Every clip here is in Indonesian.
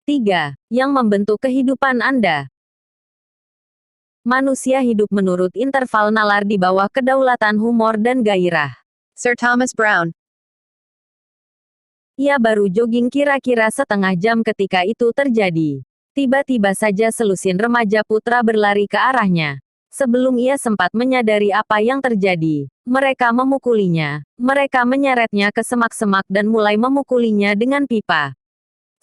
3. Yang membentuk kehidupan Anda. Manusia hidup menurut interval nalar di bawah kedaulatan humor dan gairah. Sir Thomas Browne. Ia baru jogging kira-kira setengah jam ketika itu terjadi. Tiba-tiba saja selusin remaja putra berlari ke arahnya. Sebelum ia sempat menyadari apa yang terjadi, mereka memukulinya. Mereka menyeretnya ke semak-semak dan mulai memukulinya dengan pipa.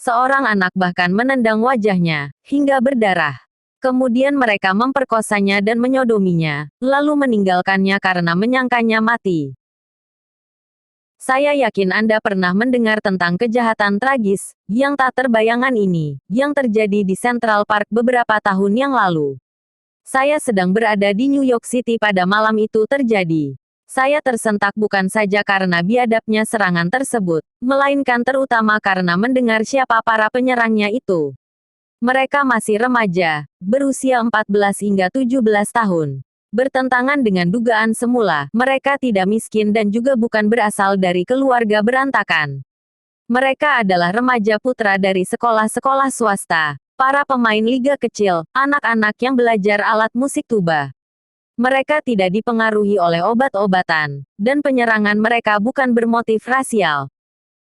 Seorang anak bahkan menendang wajahnya, hingga berdarah. Kemudian mereka memperkosanya dan menyodominya, lalu meninggalkannya karena menyangkanya mati. Saya yakin Anda pernah mendengar tentang kejahatan tragis, yang tak terbayangkan ini, yang terjadi di Central Park beberapa tahun yang lalu. Saya sedang berada di New York City pada malam itu terjadi. Saya tersentak bukan saja karena biadabnya serangan tersebut, melainkan terutama karena mendengar siapa para penyerangnya itu. Mereka masih remaja, berusia 14 hingga 17 tahun. Bertentangan dengan dugaan semula, mereka tidak miskin dan juga bukan berasal dari keluarga berantakan. Mereka adalah remaja putra dari sekolah-sekolah swasta, para pemain liga kecil, anak-anak yang belajar alat musik tuba. Mereka tidak dipengaruhi oleh obat-obatan, dan penyerangan mereka bukan bermotif rasial.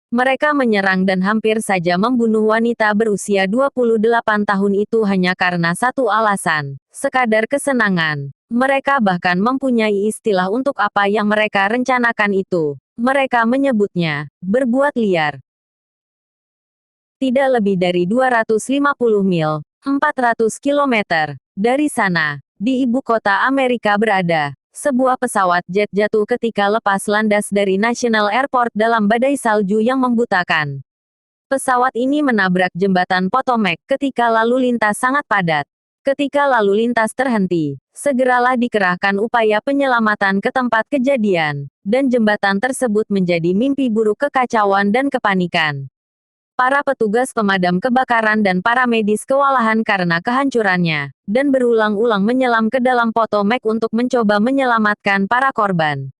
Mereka menyerang dan hampir saja membunuh wanita berusia 28 tahun itu hanya karena satu alasan, sekadar kesenangan. Mereka bahkan mempunyai istilah untuk apa yang mereka rencanakan itu. Mereka menyebutnya, berbuat liar. Tidak lebih dari 250 mil, 400 kilometer, dari sana, di ibu kota Amerika berada. Sebuah pesawat jet jatuh ketika lepas landas dari National Airport dalam badai salju yang membutakan. Pesawat ini menabrak jembatan Potomac ketika lalu lintas sangat padat. Ketika lalu lintas terhenti, segeralah dikerahkan upaya penyelamatan ke tempat kejadian, dan jembatan tersebut menjadi mimpi buruk kekacauan dan kepanikan. Para petugas pemadam kebakaran dan para medis kewalahan karena kehancurannya, dan berulang-ulang menyelam ke dalam Potomac untuk mencoba menyelamatkan para korban.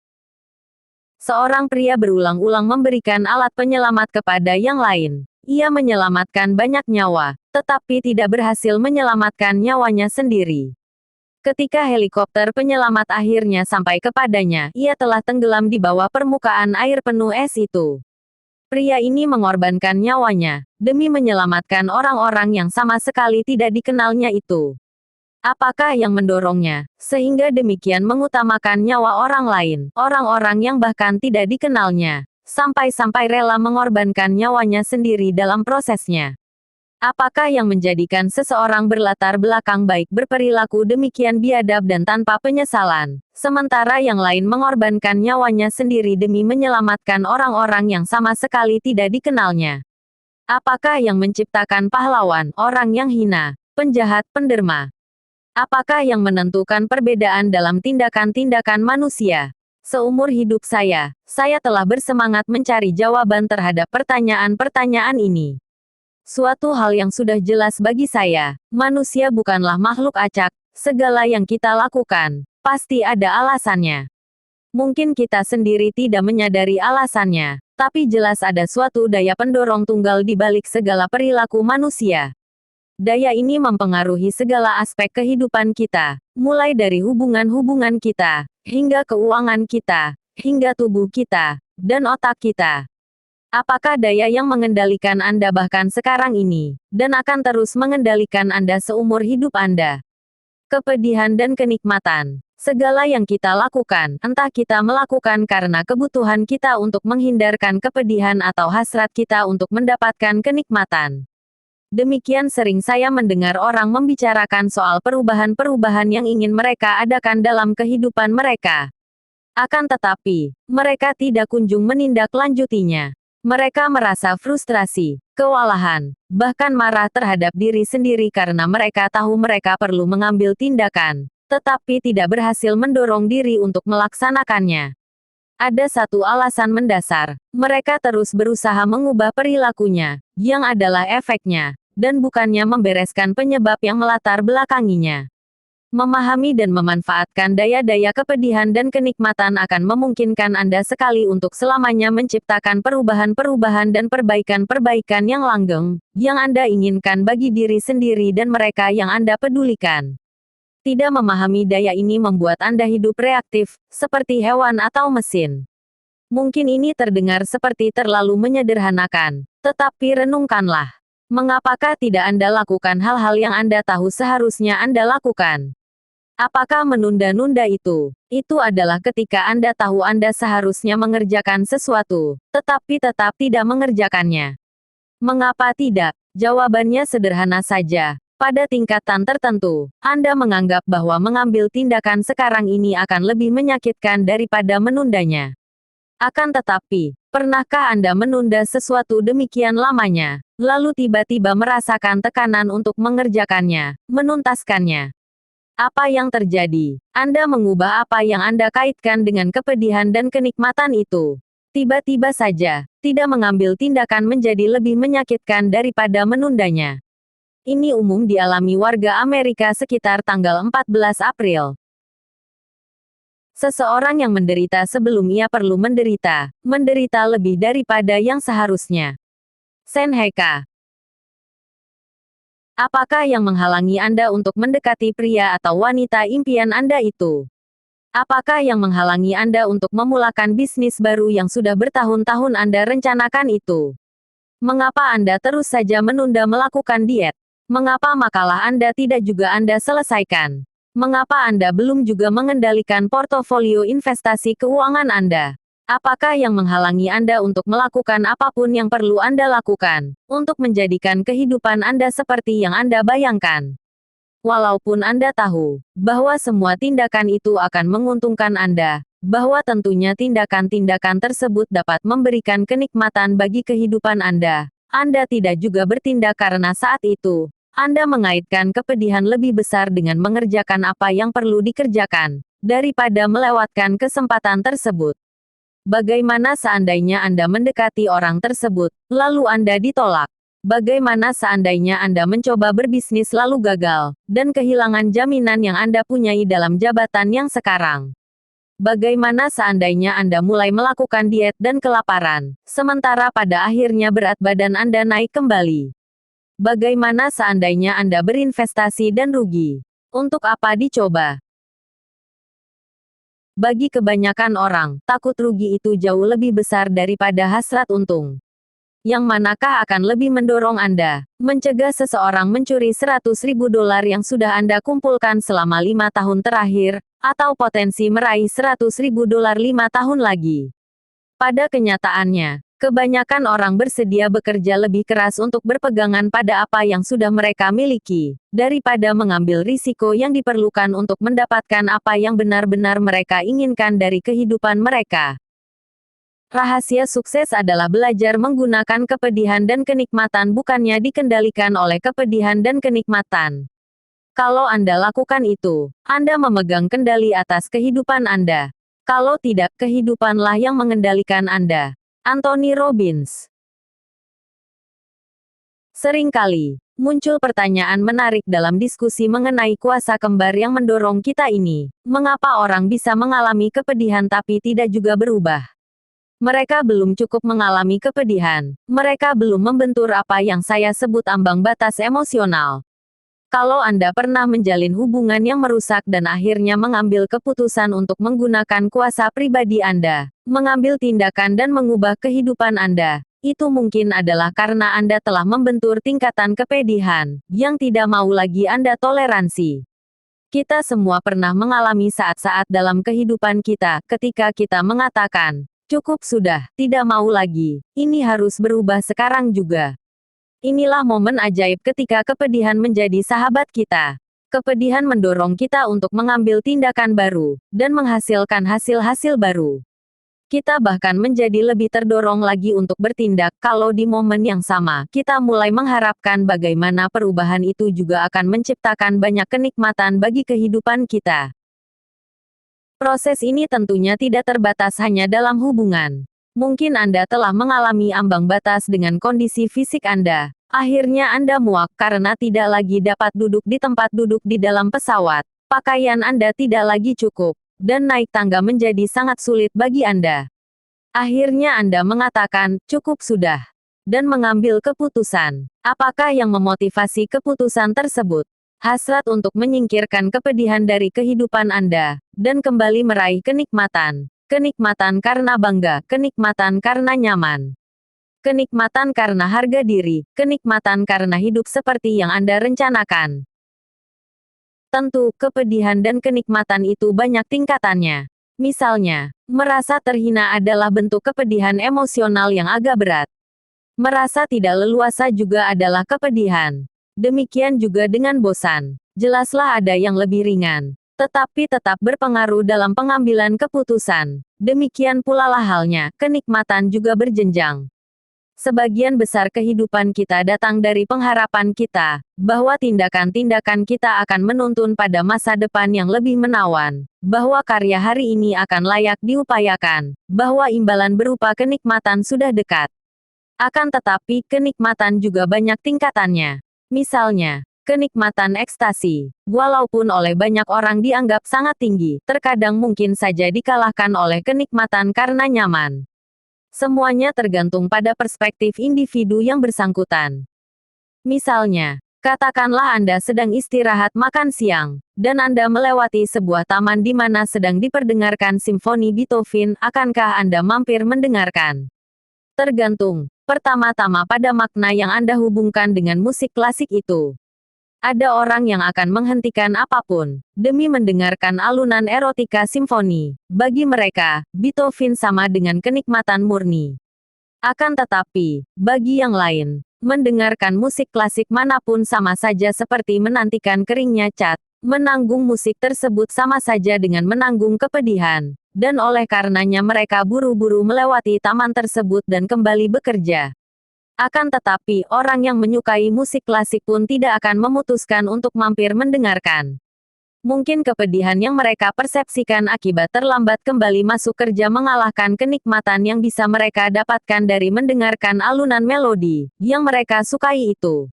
Seorang pria berulang-ulang memberikan alat penyelamat kepada yang lain. Ia menyelamatkan banyak nyawa, tetapi tidak berhasil menyelamatkan nyawanya sendiri. Ketika helikopter penyelamat akhirnya sampai kepadanya, ia telah tenggelam di bawah permukaan air penuh es itu. Pria ini mengorbankan nyawanya, demi menyelamatkan orang-orang yang sama sekali tidak dikenalnya itu. Apakah yang mendorongnya, sehingga demikian mengutamakan nyawa orang lain, orang-orang yang bahkan tidak dikenalnya, sampai-sampai rela mengorbankan nyawanya sendiri dalam prosesnya? Apakah yang menjadikan seseorang berlatar belakang baik berperilaku demikian biadab dan tanpa penyesalan, sementara yang lain mengorbankan nyawanya sendiri demi menyelamatkan orang-orang yang sama sekali tidak dikenalnya? Apakah yang menciptakan pahlawan, orang yang hina, penjahat, penderma? Apakah yang menentukan perbedaan dalam tindakan-tindakan manusia? Seumur hidup saya telah bersemangat mencari jawaban terhadap pertanyaan-pertanyaan ini. Suatu hal yang sudah jelas bagi saya, manusia bukanlah makhluk acak, segala yang kita lakukan, pasti ada alasannya. Mungkin kita sendiri tidak menyadari alasannya, tapi jelas ada suatu daya pendorong tunggal di balik segala perilaku manusia. Daya ini mempengaruhi segala aspek kehidupan kita, mulai dari hubungan-hubungan kita, hingga keuangan kita, hingga tubuh kita, dan otak kita. Apakah daya yang mengendalikan Anda bahkan sekarang ini, dan akan terus mengendalikan Anda seumur hidup Anda? Kepedihan dan kenikmatan. Segala yang kita lakukan, entah kita melakukan karena kebutuhan kita untuk menghindarkan kepedihan atau hasrat kita untuk mendapatkan kenikmatan. Demikian sering saya mendengar orang membicarakan soal perubahan-perubahan yang ingin mereka adakan dalam kehidupan mereka. Akan tetapi, mereka tidak kunjung menindaklanjutinya. Mereka merasa frustrasi, kewalahan, bahkan marah terhadap diri sendiri karena mereka tahu mereka perlu mengambil tindakan, tetapi tidak berhasil mendorong diri untuk melaksanakannya. Ada satu alasan mendasar, mereka terus berusaha mengubah perilakunya, yang adalah efeknya, dan bukannya membereskan penyebab yang melatar belakanginya. Memahami dan memanfaatkan daya-daya kepedihan dan kenikmatan akan memungkinkan Anda sekali untuk selamanya menciptakan perubahan-perubahan dan perbaikan-perbaikan yang langgeng, yang Anda inginkan bagi diri sendiri dan mereka yang Anda pedulikan. Tidak memahami daya ini membuat Anda hidup reaktif, seperti hewan atau mesin. Mungkin ini terdengar seperti terlalu menyederhanakan, tetapi renungkanlah. Mengapakah tidak Anda lakukan hal-hal yang Anda tahu seharusnya Anda lakukan? Apakah menunda-nunda itu? Itu adalah ketika Anda tahu Anda seharusnya mengerjakan sesuatu, tetapi tetap tidak mengerjakannya. Mengapa tidak? Jawabannya sederhana saja. Pada tingkatan tertentu, Anda menganggap bahwa mengambil tindakan sekarang ini akan lebih menyakitkan daripada menundanya. Akan tetapi, pernahkah Anda menunda sesuatu demikian lamanya, lalu tiba-tiba merasakan tekanan untuk mengerjakannya, menuntaskannya? Apa yang terjadi? Anda mengubah apa yang Anda kaitkan dengan kepedihan dan kenikmatan itu. Tiba-tiba saja, tidak mengambil tindakan menjadi lebih menyakitkan daripada menundanya. Ini umum dialami warga Amerika sekitar tanggal 14 April. Seseorang yang menderita sebelum ia perlu menderita, menderita lebih daripada yang seharusnya. Senheka. Apakah yang menghalangi Anda untuk mendekati pria atau wanita impian Anda itu? Apakah yang menghalangi Anda untuk memulakan bisnis baru yang sudah bertahun-tahun Anda rencanakan itu? Mengapa Anda terus saja menunda melakukan diet? Mengapa makalah Anda tidak juga Anda selesaikan? Mengapa Anda belum juga mengendalikan portofolio investasi keuangan Anda? Apakah yang menghalangi Anda untuk melakukan apapun yang perlu Anda lakukan, untuk menjadikan kehidupan Anda seperti yang Anda bayangkan? Walaupun Anda tahu bahwa semua tindakan itu akan menguntungkan Anda, bahwa tentunya tindakan-tindakan tersebut dapat memberikan kenikmatan bagi kehidupan Anda tidak juga bertindak karena saat itu, Anda mengaitkan kepedihan lebih besar dengan mengerjakan apa yang perlu dikerjakan, daripada melewatkan kesempatan tersebut. Bagaimana seandainya Anda mendekati orang tersebut, lalu Anda ditolak? Bagaimana seandainya Anda mencoba berbisnis lalu gagal, dan kehilangan jaminan yang Anda punyai dalam jabatan yang sekarang? Bagaimana seandainya Anda mulai melakukan diet dan kelaparan, sementara pada akhirnya berat badan Anda naik kembali? Bagaimana seandainya Anda berinvestasi dan rugi? Untuk apa dicoba? Bagi kebanyakan orang, takut rugi itu jauh lebih besar daripada hasrat untung. Yang manakah akan lebih mendorong Anda mencegah seseorang mencuri $100.000 yang sudah Anda kumpulkan selama 5 tahun terakhir, atau potensi meraih $100.000 5 tahun lagi? Pada kenyataannya, kebanyakan orang bersedia bekerja lebih keras untuk berpegangan pada apa yang sudah mereka miliki, daripada mengambil risiko yang diperlukan untuk mendapatkan apa yang benar-benar mereka inginkan dari kehidupan mereka. Rahasia sukses adalah belajar menggunakan kepedihan dan kenikmatan bukannya dikendalikan oleh kepedihan dan kenikmatan. Kalau Anda lakukan itu, Anda memegang kendali atas kehidupan Anda. Kalau tidak, kehidupanlah yang mengendalikan Anda. Anthony Robbins. Seringkali muncul pertanyaan menarik dalam diskusi mengenai kuasa kembar yang mendorong kita ini. Mengapa orang bisa mengalami kepedihan tapi tidak juga berubah? Mereka belum cukup mengalami kepedihan. Mereka belum membentur apa yang saya sebut ambang batas emosional. Kalau Anda pernah menjalin hubungan yang merusak dan akhirnya mengambil keputusan untuk menggunakan kuasa pribadi Anda, mengambil tindakan dan mengubah kehidupan Anda, itu mungkin adalah karena Anda telah membentur tingkatan kepedihan yang tidak mau lagi Anda toleransi. Kita semua pernah mengalami saat-saat dalam kehidupan kita ketika kita mengatakan, "Cukup sudah, tidak mau lagi, ini harus berubah sekarang juga." Inilah momen ajaib ketika kepedihan menjadi sahabat kita. Kepedihan mendorong kita untuk mengambil tindakan baru, dan menghasilkan hasil-hasil baru. Kita bahkan menjadi lebih terdorong lagi untuk bertindak kalau di momen yang sama kita mulai mengharapkan bagaimana perubahan itu juga akan menciptakan banyak kenikmatan bagi kehidupan kita. Proses ini tentunya tidak terbatas hanya dalam hubungan. Mungkin Anda telah mengalami ambang batas dengan kondisi fisik Anda. Akhirnya Anda muak karena tidak lagi dapat duduk di tempat duduk di dalam pesawat. Pakaian Anda tidak lagi cukup, dan naik tangga menjadi sangat sulit bagi Anda. Akhirnya Anda mengatakan, cukup sudah, dan mengambil keputusan. Apakah yang memotivasi keputusan tersebut? Hasrat untuk menyingkirkan kepedihan dari kehidupan Anda, dan kembali meraih kenikmatan. Kenikmatan karena bangga, kenikmatan karena nyaman. Kenikmatan karena harga diri, kenikmatan karena hidup seperti yang Anda rencanakan. Tentu, kepedihan dan kenikmatan itu banyak tingkatannya. Misalnya, merasa terhina adalah bentuk kepedihan emosional yang agak berat. Merasa tidak leluasa juga adalah kepedihan. Demikian juga dengan bosan. Jelaslah ada yang lebih ringan, tetapi tetap berpengaruh dalam pengambilan keputusan. Demikian pula lah halnya, kenikmatan juga berjenjang. Sebagian besar kehidupan kita datang dari pengharapan kita, bahwa tindakan-tindakan kita akan menuntun pada masa depan yang lebih menawan, bahwa karya hari ini akan layak diupayakan, bahwa imbalan berupa kenikmatan sudah dekat. Akan tetapi, kenikmatan juga banyak tingkatannya. Misalnya, kenikmatan ekstasi, walaupun oleh banyak orang dianggap sangat tinggi, terkadang mungkin saja dikalahkan oleh kenikmatan karena nyaman. Semuanya tergantung pada perspektif individu yang bersangkutan. Misalnya, katakanlah Anda sedang istirahat makan siang, dan Anda melewati sebuah taman di mana sedang diperdengarkan simfoni Beethoven, akankah Anda mampir mendengarkan? Tergantung, pertama-tama pada makna yang Anda hubungkan dengan musik klasik itu. Ada orang yang akan menghentikan apapun, demi mendengarkan alunan erotika simfoni. Bagi mereka, Beethoven sama dengan kenikmatan murni. Akan tetapi, bagi yang lain, mendengarkan musik klasik manapun sama saja seperti menantikan keringnya cat. Menanggung musik tersebut sama saja dengan menanggung kepedihan. Dan oleh karenanya mereka buru-buru melewati taman tersebut dan kembali bekerja. Akan tetapi, orang yang menyukai musik klasik pun tidak akan memutuskan untuk mampir mendengarkan. Mungkin kepedihan yang mereka persepsikan akibat terlambat kembali masuk kerja mengalahkan kenikmatan yang bisa mereka dapatkan dari mendengarkan alunan melodi yang mereka sukai itu.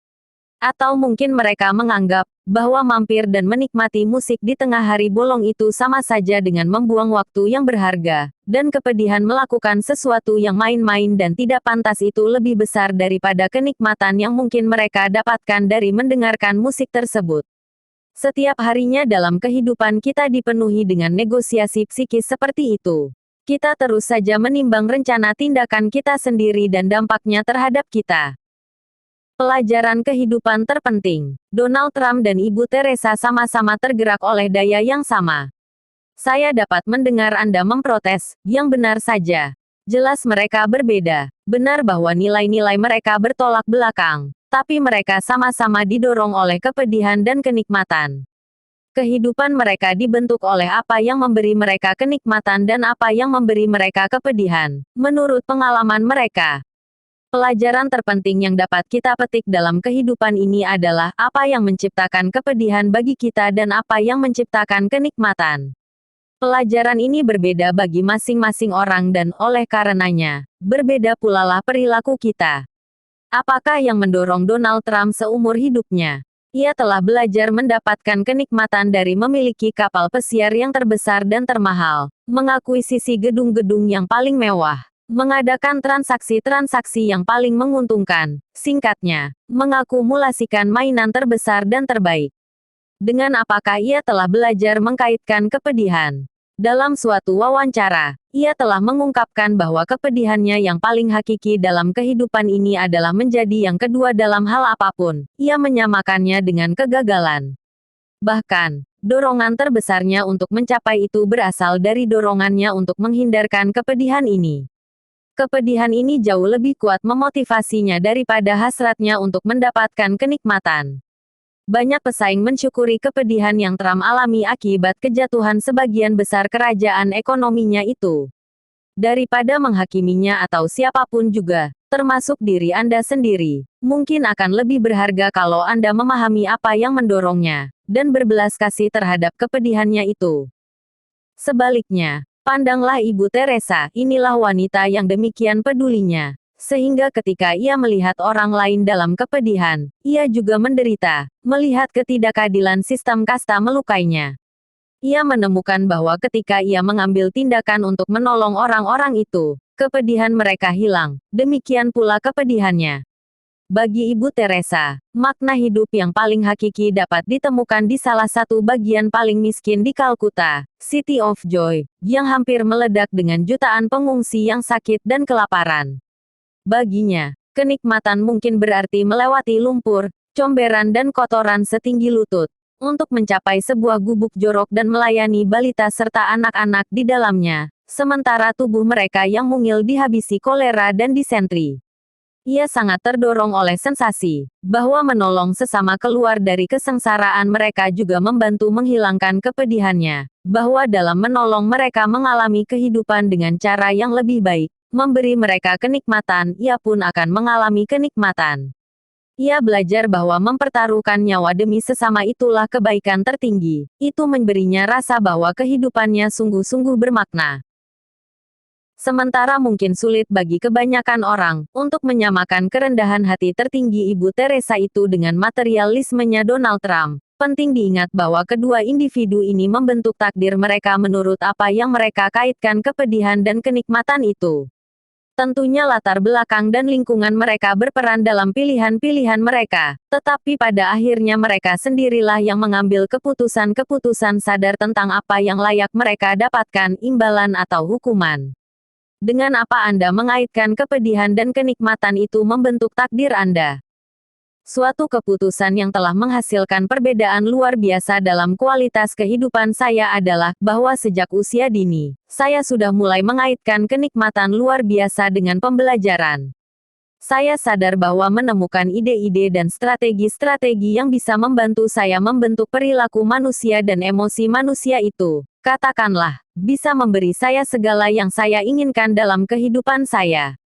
Atau mungkin mereka menganggap bahwa mampir dan menikmati musik di tengah hari bolong itu sama saja dengan membuang waktu yang berharga, dan kepedihan melakukan sesuatu yang main-main dan tidak pantas itu lebih besar daripada kenikmatan yang mungkin mereka dapatkan dari mendengarkan musik tersebut. Setiap harinya dalam kehidupan kita dipenuhi dengan negosiasi psikis seperti itu. Kita terus saja menimbang rencana tindakan kita sendiri dan dampaknya terhadap kita. Pelajaran kehidupan terpenting. Donald Trump dan Ibu Teresa sama-sama tergerak oleh daya yang sama. Saya dapat mendengar Anda memprotes, yang benar saja. Jelas mereka berbeda. Benar bahwa nilai-nilai mereka bertolak belakang. Tapi mereka sama-sama didorong oleh kepedihan dan kenikmatan. Kehidupan mereka dibentuk oleh apa yang memberi mereka kenikmatan dan apa yang memberi mereka kepedihan, menurut pengalaman mereka. Pelajaran terpenting yang dapat kita petik dalam kehidupan ini adalah apa yang menciptakan kepedihan bagi kita dan apa yang menciptakan kenikmatan. Pelajaran ini berbeda bagi masing-masing orang dan oleh karenanya, berbeda pula lah perilaku kita. Apakah yang mendorong Donald Trump seumur hidupnya? Ia telah belajar mendapatkan kenikmatan dari memiliki kapal pesiar yang terbesar dan termahal, mengakuisisi gedung-gedung yang paling mewah, mengadakan transaksi-transaksi yang paling menguntungkan, singkatnya, mengakumulasikan mainan terbesar dan terbaik. Dengan apakah ia telah belajar mengkaitkan kepedihan? Dalam suatu wawancara, ia telah mengungkapkan bahwa kepedihannya yang paling hakiki dalam kehidupan ini adalah menjadi yang kedua dalam hal apapun. Ia menyamakannya dengan kegagalan. Bahkan, dorongan terbesarnya untuk mencapai itu berasal dari dorongannya untuk menghindarkan kepedihan ini. Kepedihan ini jauh lebih kuat memotivasinya daripada hasratnya untuk mendapatkan kenikmatan. Banyak pesaing mensyukuri kepedihan yang Trump alami akibat kejatuhan sebagian besar kerajaan ekonominya itu. Daripada menghakiminya atau siapapun juga, termasuk diri Anda sendiri, mungkin akan lebih berharga kalau Anda memahami apa yang mendorongnya, dan berbelas kasih terhadap kepedihannya itu. Sebaliknya, pandanglah Ibu Teresa, inilah wanita yang demikian pedulinya. Sehingga ketika ia melihat orang lain dalam kepedihan, ia juga menderita, melihat ketidakadilan sistem kasta melukainya. Ia menemukan bahwa ketika ia mengambil tindakan untuk menolong orang-orang itu, kepedihan mereka hilang, demikian pula kepedihannya. Bagi Ibu Teresa, makna hidup yang paling hakiki dapat ditemukan di salah satu bagian paling miskin di Kalkuta, City of Joy, yang hampir meledak dengan jutaan pengungsi yang sakit dan kelaparan. Baginya, kenikmatan mungkin berarti melewati lumpur, comberan dan kotoran setinggi lutut, untuk mencapai sebuah gubuk jorok dan melayani balita serta anak-anak di dalamnya, sementara tubuh mereka yang mungil dihabisi kolera dan disentri. Ia sangat terdorong oleh sensasi bahwa menolong sesama keluar dari kesengsaraan mereka juga membantu menghilangkan kepedihannya, bahwa dalam menolong mereka mengalami kehidupan dengan cara yang lebih baik, memberi mereka kenikmatan, ia pun akan mengalami kenikmatan. Ia belajar bahwa mempertaruhkan nyawa demi sesama itulah kebaikan tertinggi. Itu memberinya rasa bahwa kehidupannya sungguh-sungguh bermakna. Sementara mungkin sulit bagi kebanyakan orang untuk menyamakan kerendahan hati tertinggi Ibu Teresa itu dengan materialismenya Donald Trump. Penting diingat bahwa kedua individu ini membentuk takdir mereka menurut apa yang mereka kaitkan kepedihan dan kenikmatan itu. Tentunya latar belakang dan lingkungan mereka berperan dalam pilihan-pilihan mereka, tetapi pada akhirnya mereka sendirilah yang mengambil keputusan-keputusan sadar tentang apa yang layak mereka dapatkan, imbalan atau hukuman. Dengan apa Anda mengaitkan kepedihan dan kenikmatan itu membentuk takdir Anda? Suatu keputusan yang telah menghasilkan perbedaan luar biasa dalam kualitas kehidupan saya adalah bahwa sejak usia dini, saya sudah mulai mengaitkan kenikmatan luar biasa dengan pembelajaran. Saya sadar bahwa menemukan ide-ide dan strategi-strategi yang bisa membantu saya membentuk perilaku manusia dan emosi manusia itu, katakanlah, bisa memberi saya segala yang saya inginkan dalam kehidupan saya.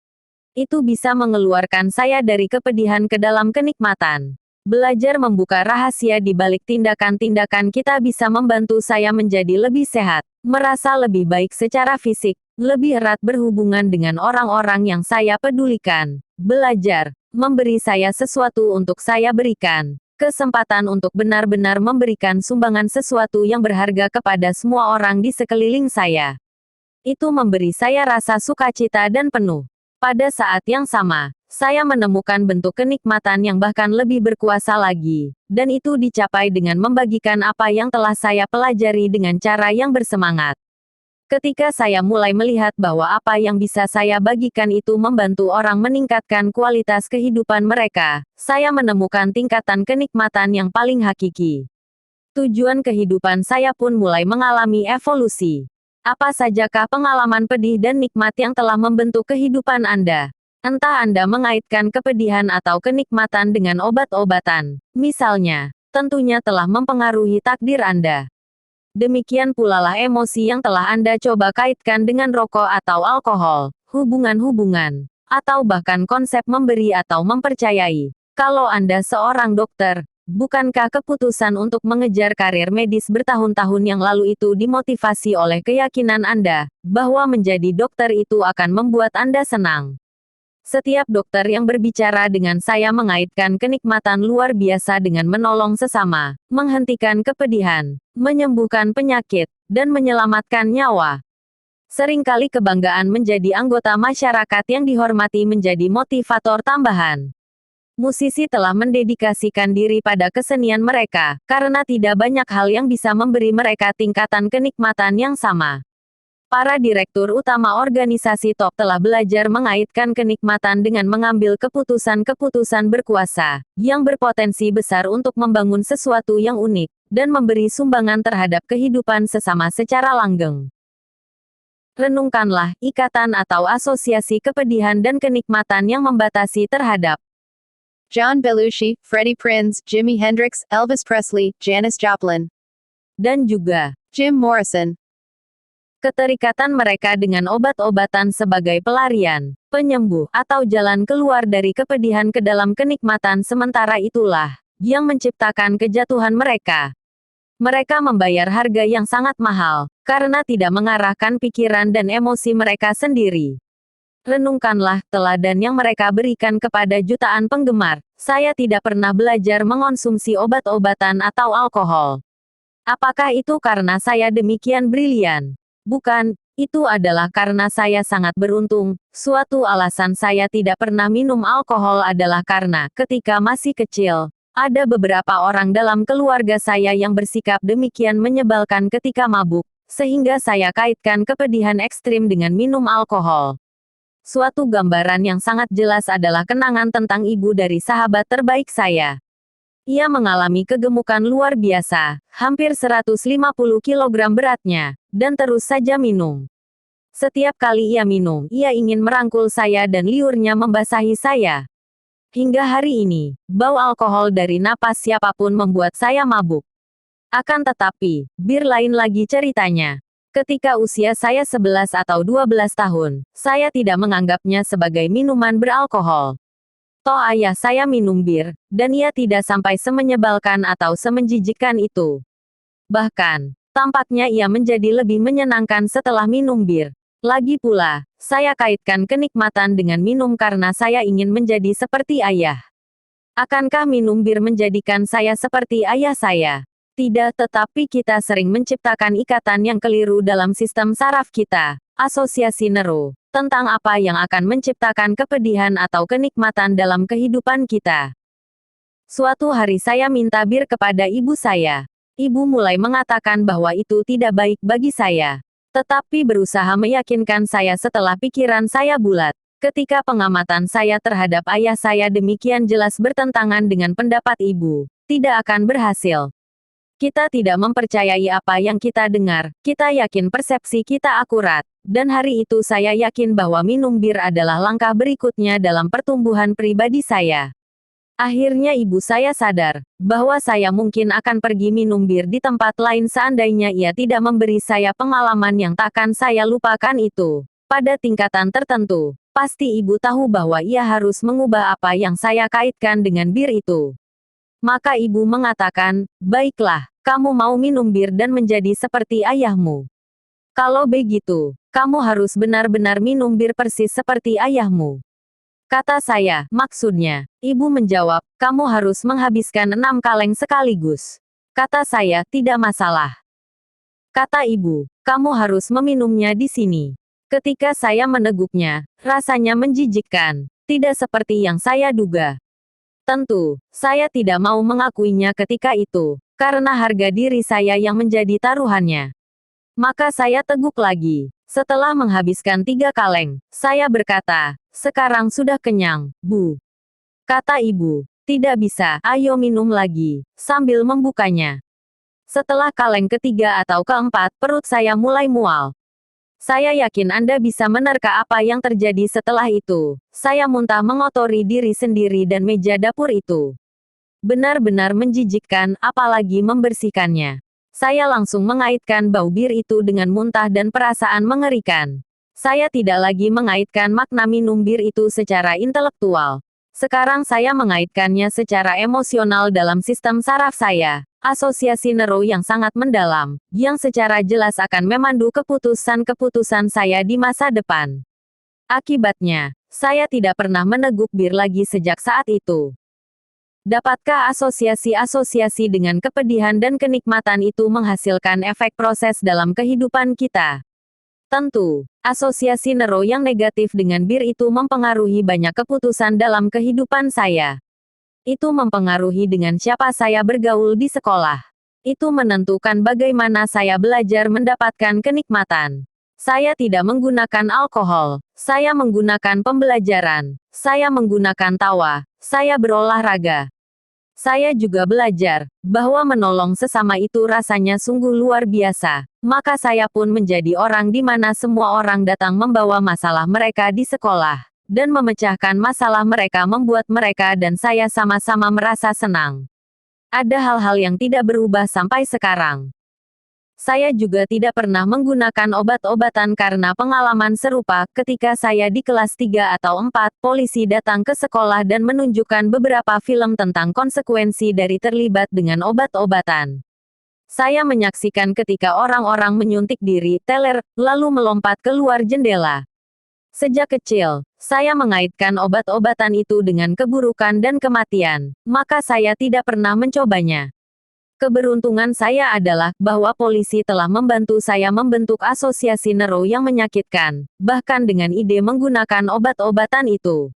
Itu bisa mengeluarkan saya dari kepedihan ke dalam kenikmatan. Belajar membuka rahasia di balik tindakan-tindakan kita bisa membantu saya menjadi lebih sehat, merasa lebih baik secara fisik, lebih erat berhubungan dengan orang-orang yang saya pedulikan. Belajar memberi saya sesuatu untuk saya berikan. Kesempatan untuk benar-benar memberikan sumbangan sesuatu yang berharga kepada semua orang di sekeliling saya. Itu memberi saya rasa sukacita dan penuh. Pada saat yang sama, saya menemukan bentuk kenikmatan yang bahkan lebih berkuasa lagi, dan itu dicapai dengan membagikan apa yang telah saya pelajari dengan cara yang bersemangat. Ketika saya mulai melihat bahwa apa yang bisa saya bagikan itu membantu orang meningkatkan kualitas kehidupan mereka, saya menemukan tingkatan kenikmatan yang paling hakiki. Tujuan kehidupan saya pun mulai mengalami evolusi. Apa sajakah pengalaman pedih dan nikmat yang telah membentuk kehidupan Anda? Entah Anda mengaitkan kepedihan atau kenikmatan dengan obat-obatan, misalnya, tentunya telah mempengaruhi takdir Anda. Demikian pula lah emosi yang telah Anda coba kaitkan dengan rokok atau alkohol, hubungan-hubungan, atau bahkan konsep memberi atau mempercayai. Kalau Anda seorang dokter, bukankah keputusan untuk mengejar karir medis bertahun-tahun yang lalu itu dimotivasi oleh keyakinan Anda, bahwa menjadi dokter itu akan membuat Anda senang? Setiap dokter yang berbicara dengan saya mengaitkan kenikmatan luar biasa dengan menolong sesama, menghentikan kepedihan, menyembuhkan penyakit, dan menyelamatkan nyawa. Seringkali kebanggaan menjadi anggota masyarakat yang dihormati menjadi motivator tambahan. Musisi telah mendedikasikan diri pada kesenian mereka, karena tidak banyak hal yang bisa memberi mereka tingkatan kenikmatan yang sama. Para direktur utama organisasi top telah belajar mengaitkan kenikmatan dengan mengambil keputusan-keputusan berkuasa, yang berpotensi besar untuk membangun sesuatu yang unik, dan memberi sumbangan terhadap kehidupan sesama secara langgeng. Renungkanlah ikatan atau asosiasi kepedihan dan kenikmatan yang membatasi terhadap John Belushi, Freddie Prinze, Jimi Hendrix, Elvis Presley, Janis Joplin, dan juga Jim Morrison. Keterikatan mereka dengan obat-obatan sebagai pelarian, penyembuh, atau jalan keluar dari kepedihan ke dalam kenikmatan sementara itulah yang menciptakan kejatuhan mereka. Mereka membayar harga yang sangat mahal, karena tidak mengarahkan pikiran dan emosi mereka sendiri. Renungkanlah teladan yang mereka berikan kepada jutaan penggemar. Saya tidak pernah belajar mengonsumsi obat-obatan atau alkohol. Apakah itu karena saya demikian brilian? Bukan, itu adalah karena saya sangat beruntung. Suatu alasan saya tidak pernah minum alkohol adalah karena, ketika masih kecil, ada beberapa orang dalam keluarga saya yang bersikap demikian menyebalkan ketika mabuk, sehingga saya kaitkan kepedihan ekstrim dengan minum alkohol. Suatu gambaran yang sangat jelas adalah kenangan tentang ibu dari sahabat terbaik saya. Ia mengalami kegemukan luar biasa, hampir 150 kg beratnya, dan terus saja minum. Setiap kali ia minum, ia ingin merangkul saya dan liurnya membasahi saya. Hingga hari ini, bau alkohol dari napas siapapun membuat saya mabuk. Akan tetapi, bir lain lagi ceritanya. Ketika usia saya 11 atau 12 tahun, saya tidak menganggapnya sebagai minuman beralkohol. Toh ayah saya minum bir, dan ia tidak sampai semenyebalkan atau semenjijikkan itu. Bahkan, tampaknya ia menjadi lebih menyenangkan setelah minum bir. Lagi pula, saya kaitkan kenikmatan dengan minum karena saya ingin menjadi seperti ayah. Akankah minum bir menjadikan saya seperti ayah saya? Tidak, tetapi kita sering menciptakan ikatan yang keliru dalam sistem saraf kita, asosiasi neuro, tentang apa yang akan menciptakan kepedihan atau kenikmatan dalam kehidupan kita. Suatu hari saya minta bir kepada ibu saya. Ibu mulai mengatakan bahwa itu tidak baik bagi saya. Tetapi berusaha meyakinkan saya setelah pikiran saya bulat. Ketika pengamatan saya terhadap ayah saya demikian jelas bertentangan dengan pendapat ibu, tidak akan berhasil. Kita tidak mempercayai apa yang kita dengar, kita yakin persepsi kita akurat. Dan hari itu saya yakin bahwa minum bir adalah langkah berikutnya dalam pertumbuhan pribadi saya. Akhirnya ibu saya sadar, bahwa saya mungkin akan pergi minum bir di tempat lain seandainya ia tidak memberi saya pengalaman yang takkan saya lupakan itu. Pada tingkatan tertentu, pasti ibu tahu bahwa ia harus mengubah apa yang saya kaitkan dengan bir itu. Maka ibu mengatakan, baiklah, kamu mau minum bir dan menjadi seperti ayahmu. Kalau begitu, kamu harus benar-benar minum bir persis seperti ayahmu. Kata saya, maksudnya, ibu menjawab, kamu harus menghabiskan 6 kaleng sekaligus. Kata saya, tidak masalah. Kata ibu, kamu harus meminumnya di sini. Ketika saya meneguknya, rasanya menjijikkan, tidak seperti yang saya duga. Tentu, saya tidak mau mengakuinya ketika itu, karena harga diri saya yang menjadi taruhannya. Maka saya teguk lagi. Setelah menghabiskan 3 kaleng, saya berkata, sekarang sudah kenyang, Bu. Kata ibu, tidak bisa, ayo minum lagi, sambil membukanya. Setelah kaleng ketiga atau keempat, perut saya mulai mual. Saya yakin Anda bisa menerka apa yang terjadi setelah itu. Saya muntah mengotori diri sendiri dan meja dapur itu. Benar-benar menjijikkan, apalagi membersihkannya. Saya langsung mengaitkan bau bir itu dengan muntah dan perasaan mengerikan. Saya tidak lagi mengaitkan makna minum bir itu secara intelektual. Sekarang saya mengaitkannya secara emosional dalam sistem saraf saya. Asosiasi neuro yang sangat mendalam, yang secara jelas akan memandu keputusan-keputusan saya di masa depan. Akibatnya, saya tidak pernah meneguk bir lagi sejak saat itu. Dapatkah asosiasi-asosiasi dengan kepedihan dan kenikmatan itu menghasilkan efek proses dalam kehidupan kita? Tentu, asosiasi neuro yang negatif dengan bir itu mempengaruhi banyak keputusan dalam kehidupan saya. Itu mempengaruhi dengan siapa saya bergaul di sekolah. Itu menentukan bagaimana saya belajar mendapatkan kenikmatan. Saya tidak menggunakan alkohol, saya menggunakan pembelajaran, saya menggunakan tawa, saya berolahraga. Saya juga belajar bahwa menolong sesama itu rasanya sungguh luar biasa. Maka saya pun menjadi orang di mana semua orang datang membawa masalah mereka di sekolah, dan memecahkan masalah mereka membuat mereka dan saya sama-sama merasa senang. Ada hal-hal yang tidak berubah sampai sekarang. Saya juga tidak pernah menggunakan obat-obatan karena pengalaman serupa. Ketika saya di kelas 3 atau 4, polisi datang ke sekolah dan menunjukkan beberapa film tentang konsekuensi dari terlibat dengan obat-obatan. Saya menyaksikan ketika orang-orang menyuntik diri, teler, lalu melompat keluar jendela. Sejak kecil, saya mengaitkan obat-obatan itu dengan keburukan dan kematian, maka saya tidak pernah mencobanya. Keberuntungan saya adalah bahwa polisi telah membantu saya membentuk asosiasi neuro yang menyakitkan, bahkan dengan ide menggunakan obat-obatan itu.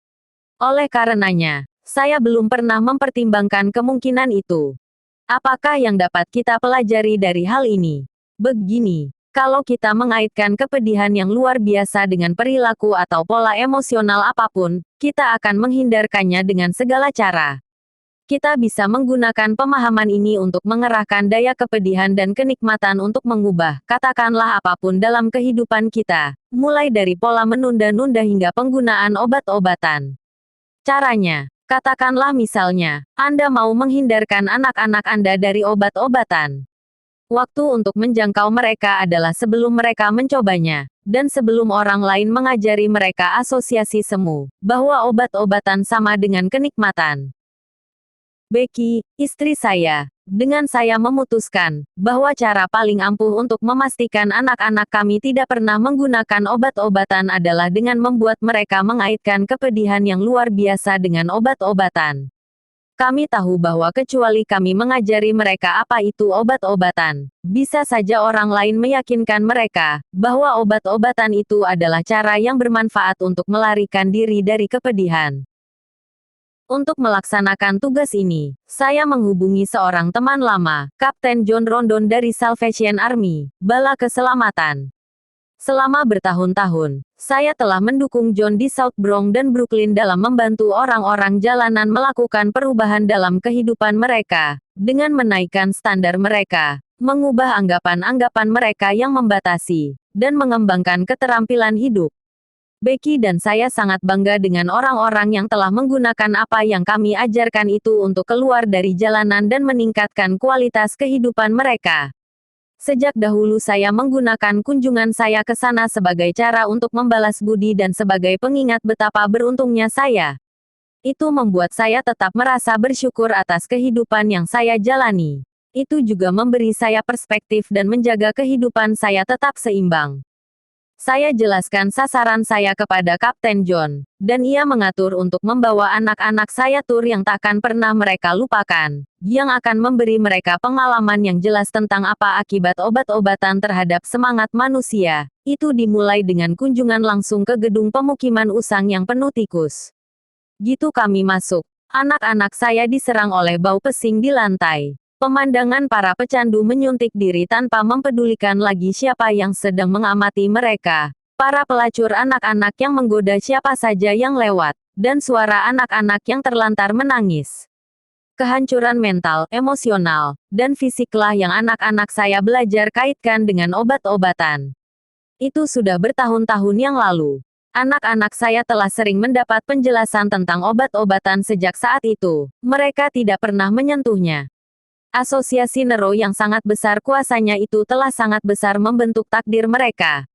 Oleh karenanya, saya belum pernah mempertimbangkan kemungkinan itu. Apakah yang dapat kita pelajari dari hal ini? Begini, kalau kita mengaitkan kepedihan yang luar biasa dengan perilaku atau pola emosional apapun, kita akan menghindarkannya dengan segala cara. Kita bisa menggunakan pemahaman ini untuk mengerahkan daya kepedihan dan kenikmatan untuk mengubah, katakanlah apapun dalam kehidupan kita, mulai dari pola menunda-nunda hingga penggunaan obat-obatan. Caranya, katakanlah misalnya, Anda mau menghindarkan anak-anak Anda dari obat-obatan. Waktu untuk menjangkau mereka adalah sebelum mereka mencobanya, dan sebelum orang lain mengajari mereka asosiasi semu, bahwa obat-obatan sama dengan kenikmatan. Becky, istri saya, dengan saya memutuskan bahwa cara paling ampuh untuk memastikan anak-anak kami tidak pernah menggunakan obat-obatan adalah dengan membuat mereka mengaitkan kepedihan yang luar biasa dengan obat-obatan. Kami tahu bahwa kecuali kami mengajari mereka apa itu obat-obatan, bisa saja orang lain meyakinkan mereka bahwa obat-obatan itu adalah cara yang bermanfaat untuk melarikan diri dari kepedihan. Untuk melaksanakan tugas ini, saya menghubungi seorang teman lama, Kapten John Rondon dari Salvation Army, Bala Keselamatan. Selama bertahun-tahun, saya telah mendukung John di South Bronx dan Brooklyn dalam membantu orang-orang jalanan melakukan perubahan dalam kehidupan mereka, dengan menaikkan standar mereka, mengubah anggapan-anggapan mereka yang membatasi, dan mengembangkan keterampilan hidup. Becky dan saya sangat bangga dengan orang-orang yang telah menggunakan apa yang kami ajarkan itu untuk keluar dari jalanan dan meningkatkan kualitas kehidupan mereka. Sejak dahulu saya menggunakan kunjungan saya ke sana sebagai cara untuk membalas budi dan sebagai pengingat betapa beruntungnya saya. Itu membuat saya tetap merasa bersyukur atas kehidupan yang saya jalani. Itu juga memberi saya perspektif dan menjaga kehidupan saya tetap seimbang. Saya jelaskan sasaran saya kepada Kapten John, dan ia mengatur untuk membawa anak-anak saya tur yang takkan pernah mereka lupakan, yang akan memberi mereka pengalaman yang jelas tentang apa akibat obat-obatan terhadap semangat manusia. Itu dimulai dengan kunjungan langsung ke gedung pemukiman usang yang penuh tikus. Gitu kami masuk, anak-anak saya diserang oleh bau pesing di lantai. Pemandangan para pecandu menyuntik diri tanpa mempedulikan lagi siapa yang sedang mengamati mereka. Para pelacur anak-anak yang menggoda siapa saja yang lewat, dan suara anak-anak yang terlantar menangis. Kehancuran mental, emosional, dan fisiklah yang anak-anak saya belajar kaitkan dengan obat-obatan. Itu sudah bertahun-tahun yang lalu. Anak-anak saya telah sering mendapat penjelasan tentang obat-obatan sejak saat itu. Mereka tidak pernah menyentuhnya. Asosiasi neuro yang sangat besar kuasanya itu telah sangat besar membentuk takdir mereka.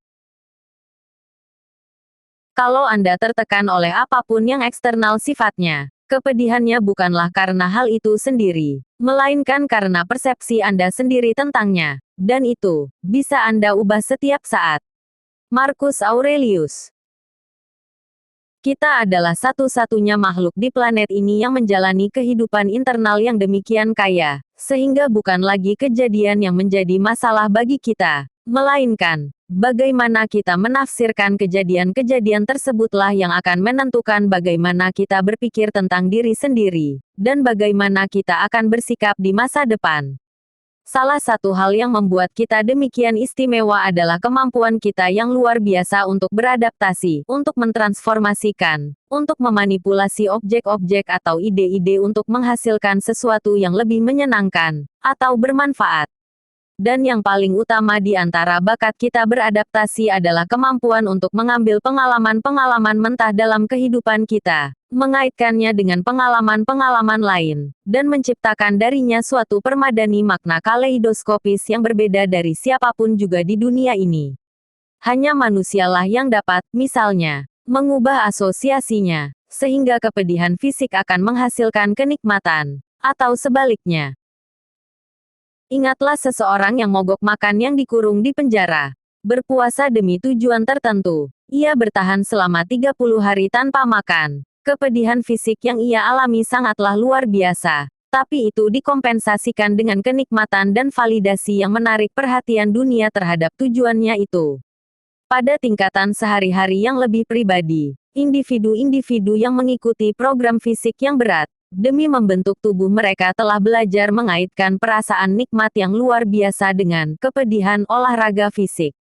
Kalau Anda tertekan oleh apapun yang eksternal sifatnya, kepedihannya bukanlah karena hal itu sendiri, melainkan karena persepsi Anda sendiri tentangnya, dan itu bisa Anda ubah setiap saat. Marcus Aurelius. Kita adalah satu-satunya makhluk di planet ini yang menjalani kehidupan internal yang demikian kaya, sehingga bukan lagi kejadian yang menjadi masalah bagi kita, melainkan bagaimana kita menafsirkan kejadian-kejadian tersebutlah yang akan menentukan bagaimana kita berpikir tentang diri sendiri, dan bagaimana kita akan bersikap di masa depan. Salah satu hal yang membuat kita demikian istimewa adalah kemampuan kita yang luar biasa untuk beradaptasi, untuk mentransformasikan, untuk memanipulasi objek-objek atau ide-ide untuk menghasilkan sesuatu yang lebih menyenangkan, atau bermanfaat. Dan yang paling utama di antara bakat kita beradaptasi adalah kemampuan untuk mengambil pengalaman-pengalaman mentah dalam kehidupan kita, mengaitkannya dengan pengalaman-pengalaman lain, dan menciptakan darinya suatu permadani makna kaleidoskopis yang berbeda dari siapapun juga di dunia ini. Hanya manusialah yang dapat, misalnya, mengubah asosiasinya, sehingga kepedihan fisik akan menghasilkan kenikmatan, atau sebaliknya. Ingatlah seseorang yang mogok makan yang dikurung di penjara. Berpuasa demi tujuan tertentu. Ia bertahan selama 30 hari tanpa makan. Kepedihan fisik yang ia alami sangatlah luar biasa. Tapi itu dikompensasikan dengan kenikmatan dan validasi yang menarik perhatian dunia terhadap tujuannya itu. Pada tingkatan sehari-hari yang lebih pribadi, individu-individu yang mengikuti program fisik yang berat, demi membentuk tubuh mereka telah belajar mengaitkan perasaan nikmat yang luar biasa dengan kepedihan olahraga fisik.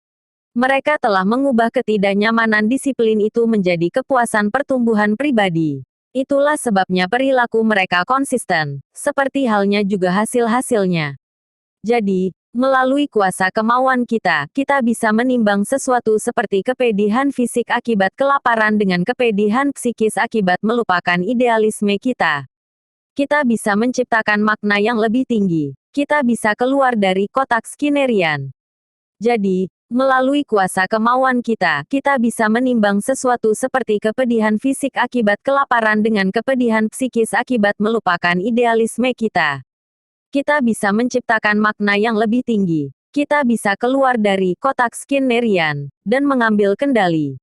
Mereka telah mengubah ketidaknyamanan disiplin itu menjadi kepuasan pertumbuhan pribadi. Itulah sebabnya perilaku mereka konsisten, seperti halnya juga hasil-hasilnya. Jadi, melalui kuasa kemauan kita, kita bisa menimbang sesuatu seperti kepedihan fisik akibat kelaparan dengan kepedihan psikis akibat melupakan idealisme kita. Kita bisa menciptakan makna yang lebih tinggi. Kita bisa keluar dari kotak Skinnerian. Jadi, melalui kuasa kemauan kita, kita bisa menimbang sesuatu seperti kepedihan fisik akibat kelaparan dengan kepedihan psikis akibat melupakan idealisme kita. Kita bisa menciptakan makna yang lebih tinggi. Kita bisa keluar dari kotak Skinnerian dan mengambil kendali.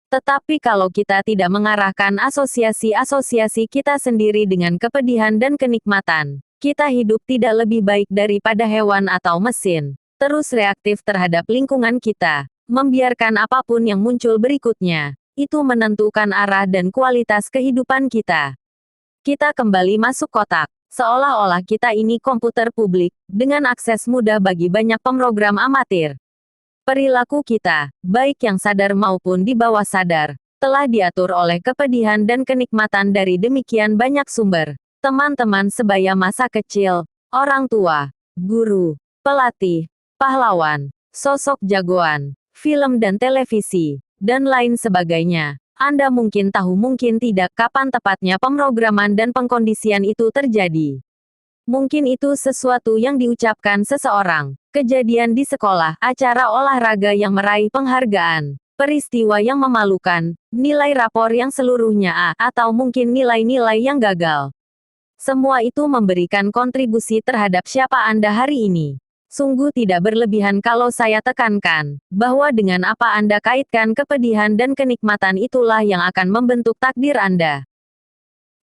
Tetapi kalau kita tidak mengarahkan asosiasi-asosiasi kita sendiri dengan kepedihan dan kenikmatan, kita hidup tidak lebih baik daripada hewan atau mesin. Terus reaktif terhadap lingkungan kita, membiarkan apapun yang muncul berikutnya, itu menentukan arah dan kualitas kehidupan kita. Kita kembali masuk kotak, seolah-olah kita ini komputer publik, dengan akses mudah bagi banyak pemrogram amatir. Perilaku kita, baik yang sadar maupun di bawah sadar, telah diatur oleh kepedihan dan kenikmatan dari demikian banyak sumber. Teman-teman sebaya masa kecil, orang tua, guru, pelatih, pahlawan, sosok jagoan, film dan televisi, dan lain sebagainya. Anda mungkin tahu mungkin tidak kapan tepatnya pemrograman dan pengkondisian itu terjadi. Mungkin itu sesuatu yang diucapkan seseorang, kejadian di sekolah, acara olahraga yang meraih penghargaan, peristiwa yang memalukan, nilai rapor yang seluruhnya A, atau mungkin nilai-nilai yang gagal. Semua itu memberikan kontribusi terhadap siapa Anda hari ini. Sungguh tidak berlebihan kalau saya tekankan, bahwa dengan apa Anda kaitkan kepedihan dan kenikmatan itulah yang akan membentuk takdir Anda.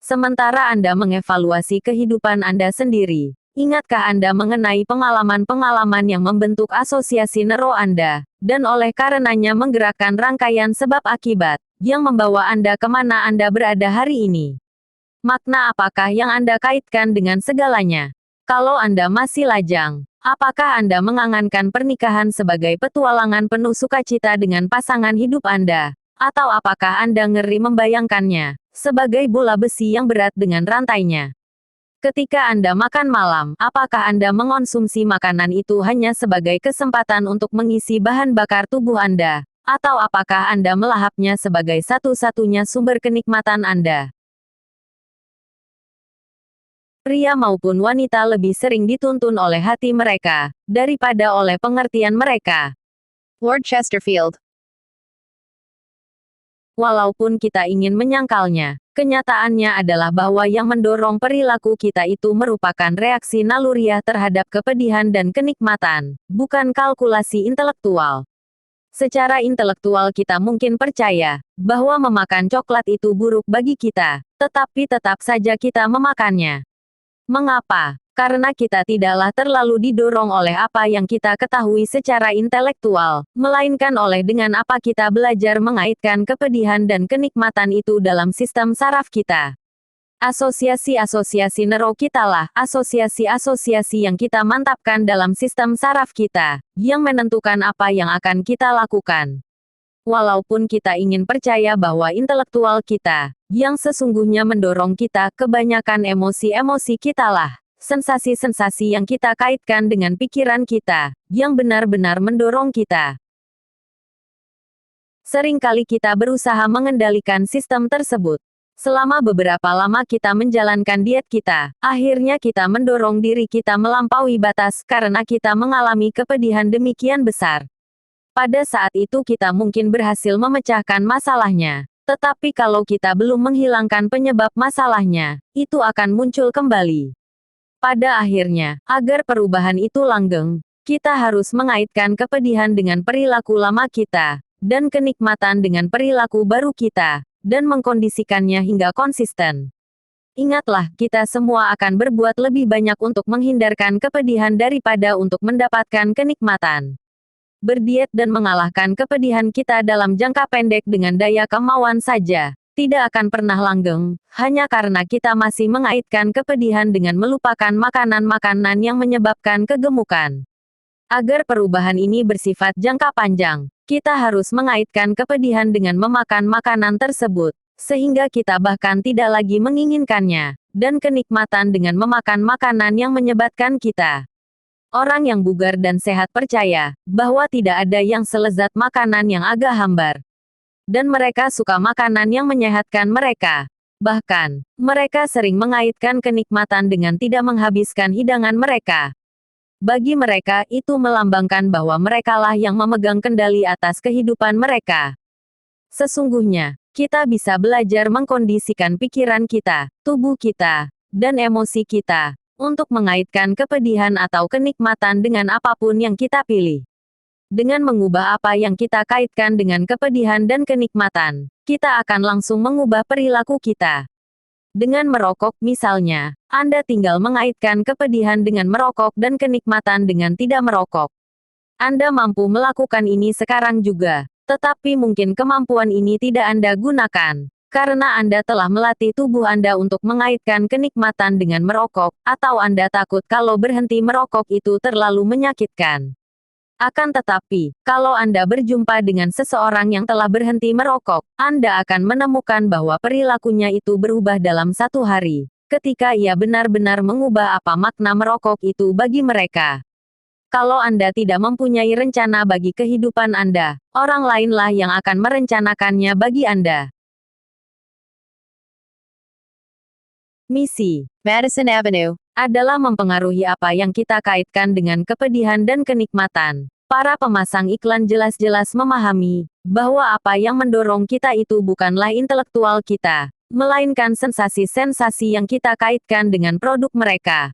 Sementara Anda mengevaluasi kehidupan Anda sendiri, ingatkah Anda mengenai pengalaman-pengalaman yang membentuk asosiasi nero Anda, dan oleh karenanya menggerakkan rangkaian sebab akibat, yang membawa Anda kemana Anda berada hari ini? Makna apakah yang Anda kaitkan dengan segalanya? Kalau Anda masih lajang, apakah Anda mengangankan pernikahan sebagai petualangan penuh sukacita dengan pasangan hidup Anda? Atau apakah Anda ngeri membayangkannya sebagai bola besi yang berat dengan rantainya? Ketika Anda makan malam, apakah Anda mengonsumsi makanan itu hanya sebagai kesempatan untuk mengisi bahan bakar tubuh Anda? Atau apakah Anda melahapnya sebagai satu-satunya sumber kenikmatan Anda? Pria maupun wanita lebih sering dituntun oleh hati mereka, daripada oleh pengertian mereka. Lord Chesterfield. Walaupun kita ingin menyangkalnya, kenyataannya adalah bahwa yang mendorong perilaku kita itu merupakan reaksi naluriah terhadap kepedihan dan kenikmatan, bukan kalkulasi intelektual. Secara intelektual kita mungkin percaya, bahwa memakan coklat itu buruk bagi kita, tetapi tetap saja kita memakannya. Mengapa? Karena kita tidaklah terlalu didorong oleh apa yang kita ketahui secara intelektual, melainkan oleh dengan apa kita belajar mengaitkan kepedihan dan kenikmatan itu dalam sistem saraf kita. Asosiasi-asosiasi nero kitalah asosiasi-asosiasi yang kita mantapkan dalam sistem saraf kita, yang menentukan apa yang akan kita lakukan. Walaupun kita ingin percaya bahwa intelektual kita, yang sesungguhnya mendorong kita, kebanyakan emosi-emosi kitalah, sensasi-sensasi yang kita kaitkan dengan pikiran kita, yang benar-benar mendorong kita. Seringkali kita berusaha mengendalikan sistem tersebut. Selama beberapa lama kita menjalankan diet kita, akhirnya kita mendorong diri kita melampaui batas karena kita mengalami kepedihan demikian besar. Pada saat itu kita mungkin berhasil memecahkan masalahnya. Tetapi kalau kita belum menghilangkan penyebab masalahnya, itu akan muncul kembali. Pada akhirnya, agar perubahan itu langgeng, kita harus mengaitkan kepedihan dengan perilaku lama kita, dan kenikmatan dengan perilaku baru kita, dan mengkondisikannya hingga konsisten. Ingatlah, kita semua akan berbuat lebih banyak untuk menghindarkan kepedihan daripada untuk mendapatkan kenikmatan. Berdiet dan mengalahkan kepedihan kita dalam jangka pendek dengan daya kemauan saja tidak akan pernah langgeng, hanya karena kita masih mengaitkan kepedihan dengan melupakan makanan-makanan yang menyebabkan kegemukan. Agar perubahan ini bersifat jangka panjang, kita harus mengaitkan kepedihan dengan memakan makanan tersebut, sehingga kita bahkan tidak lagi menginginkannya, dan kenikmatan dengan memakan makanan yang menyebatkan kita. Orang yang bugar dan sehat percaya bahwa tidak ada yang selezat makanan yang agak hambar. Dan mereka suka makanan yang menyehatkan mereka. Bahkan, mereka sering mengaitkan kenikmatan dengan tidak menghabiskan hidangan mereka. Bagi mereka, itu melambangkan bahwa merekalah yang memegang kendali atas kehidupan mereka. Sesungguhnya, kita bisa belajar mengkondisikan pikiran kita, tubuh kita, dan emosi kita untuk mengaitkan kepedihan atau kenikmatan dengan apapun yang kita pilih. Dengan mengubah apa yang kita kaitkan dengan kepedihan dan kenikmatan, kita akan langsung mengubah perilaku kita. Dengan merokok misalnya, Anda tinggal mengaitkan kepedihan dengan merokok dan kenikmatan dengan tidak merokok. Anda mampu melakukan ini sekarang juga, tetapi mungkin kemampuan ini tidak Anda gunakan, karena Anda telah melatih tubuh Anda untuk mengaitkan kenikmatan dengan merokok, atau Anda takut kalau berhenti merokok itu terlalu menyakitkan. Akan tetapi, kalau Anda berjumpa dengan seseorang yang telah berhenti merokok, Anda akan menemukan bahwa perilakunya itu berubah dalam satu hari, ketika ia benar-benar mengubah apa makna merokok itu bagi mereka. Kalau Anda tidak mempunyai rencana bagi kehidupan Anda, orang lainlah yang akan merencanakannya bagi Anda. Misi Madison Avenue. adalah mempengaruhi apa yang kita kaitkan dengan kepedihan dan kenikmatan. Para pemasang iklan jelas-jelas memahami bahwa apa yang mendorong kita itu bukanlah intelektual kita, melainkan sensasi-sensasi yang kita kaitkan dengan produk mereka.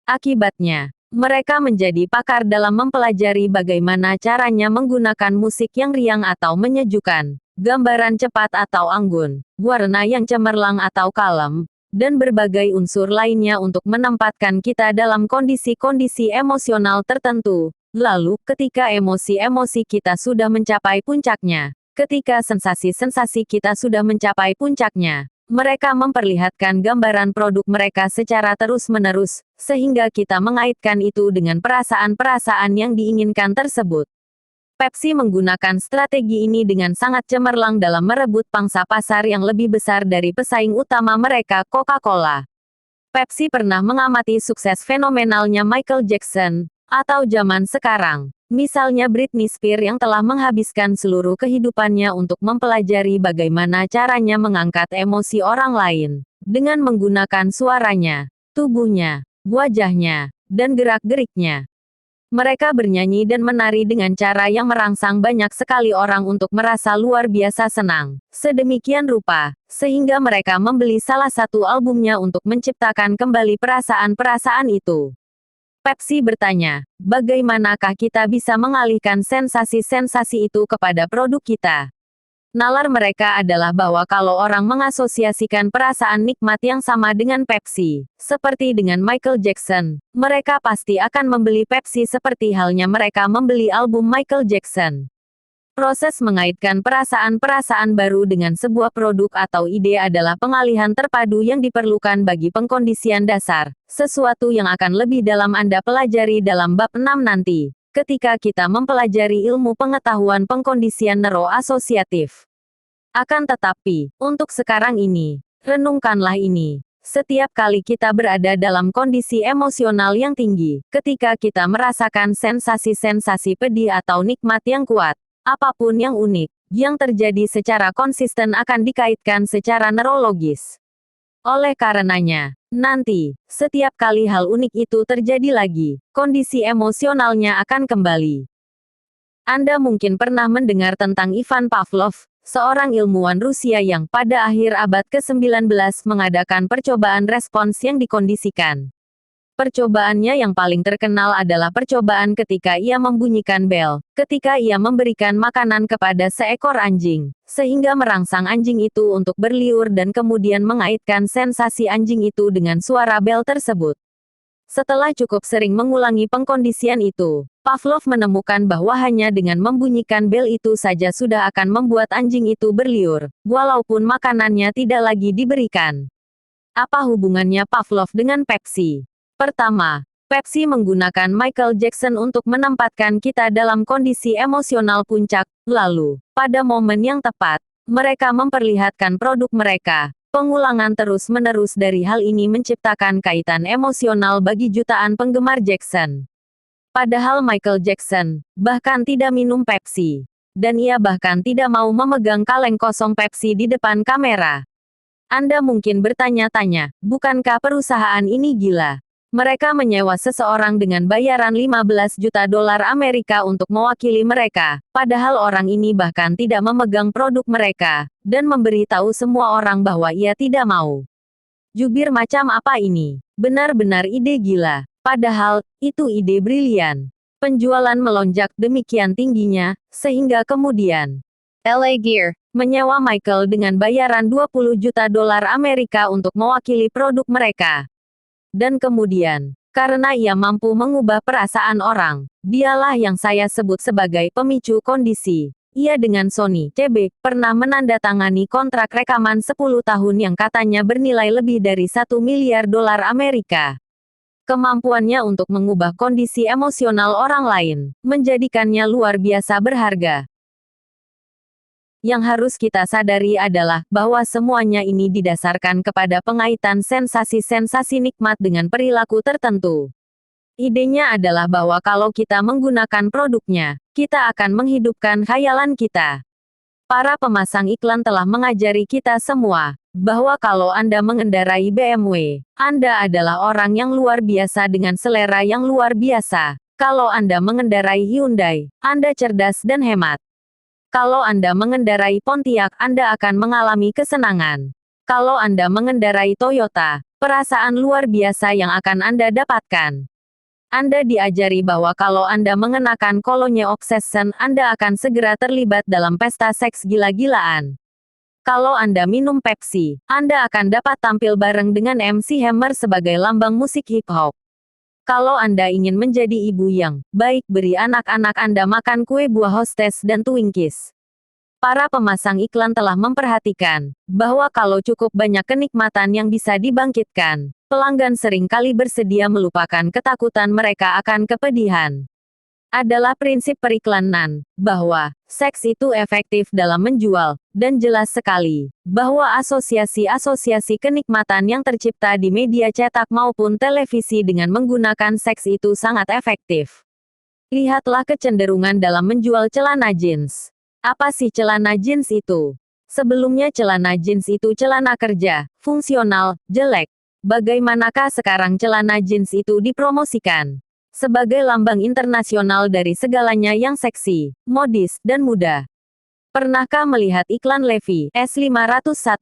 Akibatnya, mereka menjadi pakar dalam mempelajari bagaimana caranya menggunakan musik yang riang atau menyejukkan, gambaran cepat atau anggun, warna yang cemerlang atau kalem, dan berbagai unsur lainnya untuk menempatkan kita dalam kondisi-kondisi emosional tertentu. Lalu, ketika emosi-emosi kita sudah mencapai puncaknya, ketika sensasi-sensasi kita sudah mencapai puncaknya, mereka memperlihatkan gambaran produk mereka secara terus-menerus, sehingga kita mengaitkan itu dengan perasaan-perasaan yang diinginkan tersebut. Pepsi menggunakan strategi ini dengan sangat cemerlang dalam merebut pangsa pasar yang lebih besar dari pesaing utama mereka, Coca-Cola. Pepsi pernah mengamati sukses fenomenalnya Michael Jackson, atau zaman sekarang. Misalnya Britney Spears yang telah menghabiskan seluruh kehidupannya untuk mempelajari bagaimana caranya mengangkat emosi orang lain, dengan menggunakan suaranya, tubuhnya, wajahnya, dan gerak-geriknya. Mereka bernyanyi dan menari dengan cara yang merangsang banyak sekali orang untuk merasa luar biasa senang. Sedemikian rupa, sehingga mereka membeli salah satu albumnya untuk menciptakan kembali perasaan-perasaan itu. Pepsi bertanya, bagaimanakah kita bisa mengalihkan sensasi-sensasi itu kepada produk kita? Nalar mereka adalah bahwa kalau orang mengasosiasikan perasaan nikmat yang sama dengan Pepsi, seperti dengan Michael Jackson, mereka pasti akan membeli Pepsi seperti halnya mereka membeli album Michael Jackson. Proses mengaitkan perasaan-perasaan baru dengan sebuah produk atau ide adalah pengalihan terpadu yang diperlukan bagi pengkondisian dasar, sesuatu yang akan lebih dalam Anda pelajari dalam bab 6 nanti, ketika kita mempelajari ilmu pengetahuan pengkondisian neuroasosiatif. Akan tetapi, untuk sekarang ini, renungkanlah ini. Setiap kali kita berada dalam kondisi emosional yang tinggi, ketika kita merasakan sensasi-sensasi pedih atau nikmat yang kuat, apapun yang unik, yang terjadi secara konsisten akan dikaitkan secara neurologis. Oleh karenanya, nanti, setiap kali hal unik itu terjadi lagi, kondisi emosionalnya akan kembali. Anda mungkin pernah mendengar tentang Ivan Pavlov, seorang ilmuwan Rusia yang pada akhir abad ke-19 mengadakan percobaan respons yang dikondisikan. Percobaannya yang paling terkenal adalah percobaan ketika ia membunyikan bel, ketika ia memberikan makanan kepada seekor anjing, sehingga merangsang anjing itu untuk berliur dan kemudian mengaitkan sensasi anjing itu dengan suara bel tersebut. Setelah cukup sering mengulangi pengkondisian itu, Pavlov menemukan bahwa hanya dengan membunyikan bel itu saja sudah akan membuat anjing itu berliur, walaupun makanannya tidak lagi diberikan. Apa hubungannya Pavlov dengan Pepsi? Pertama, Pepsi menggunakan Michael Jackson untuk menempatkan kita dalam kondisi emosional puncak, lalu, pada momen yang tepat, mereka memperlihatkan produk mereka. Pengulangan terus-menerus dari hal ini menciptakan kaitan emosional bagi jutaan penggemar Jackson. Padahal Michael Jackson bahkan tidak minum Pepsi, dan ia bahkan tidak mau memegang kaleng kosong Pepsi di depan kamera. Anda mungkin bertanya-tanya, bukankah perusahaan ini gila? Mereka menyewa seseorang dengan bayaran 15 juta dolar Amerika untuk mewakili mereka, padahal orang ini bahkan tidak memegang produk mereka, dan memberitahu semua orang bahwa ia tidak mau. Jubir macam apa ini? Benar-benar ide gila. Padahal, itu ide brilian. Penjualan melonjak demikian tingginya, sehingga kemudian LA Gear menyewa Michael dengan bayaran 20 juta dolar Amerika untuk mewakili produk mereka. Dan kemudian, karena ia mampu mengubah perasaan orang, dialah yang saya sebut sebagai pemicu kondisi. Ia dengan Sony CB pernah menandatangani kontrak rekaman 10 tahun yang katanya bernilai lebih dari 1 miliar dolar Amerika. Kemampuannya untuk mengubah kondisi emosional orang lain, menjadikannya luar biasa berharga. Yang harus kita sadari adalah bahwa semuanya ini didasarkan kepada pengaitan sensasi-sensasi nikmat dengan perilaku tertentu. Idenya adalah bahwa kalau kita menggunakan produknya, kita akan menghidupkan khayalan kita. Para pemasang iklan telah mengajari kita semua bahwa kalau Anda mengendarai BMW, Anda adalah orang yang luar biasa dengan selera yang luar biasa. Kalau Anda mengendarai Hyundai, Anda cerdas dan hemat. Kalau Anda mengendarai Pontiac, Anda akan mengalami kesenangan. Kalau Anda mengendarai Toyota, perasaan luar biasa yang akan Anda dapatkan. Anda diajari bahwa kalau Anda mengenakan Cologne Obsession, Anda akan segera terlibat dalam pesta seks gila-gilaan. Kalau Anda minum Pepsi, Anda akan dapat tampil bareng dengan MC Hammer sebagai lambang musik hip-hop. Kalau Anda ingin menjadi ibu yang baik, beri anak-anak Anda makan kue buah Hostess dan Twinkies. Para pemasang iklan telah memperhatikan bahwa kalau cukup banyak kenikmatan yang bisa dibangkitkan, pelanggan sering kali bersedia melupakan ketakutan mereka akan kepedihan. Adalah prinsip periklanan, bahwa seks itu efektif dalam menjual, dan jelas sekali, bahwa asosiasi-asosiasi kenikmatan yang tercipta di media cetak maupun televisi dengan menggunakan seks itu sangat efektif. Lihatlah kecenderungan dalam menjual celana jeans. Apa sih celana jeans itu? Sebelumnya celana jeans itu celana kerja, fungsional, jelek. Bagaimanakah sekarang celana jeans itu dipromosikan? Sebagai lambang internasional dari segalanya yang seksi, modis, dan mudah. Pernahkah melihat iklan Levi S501?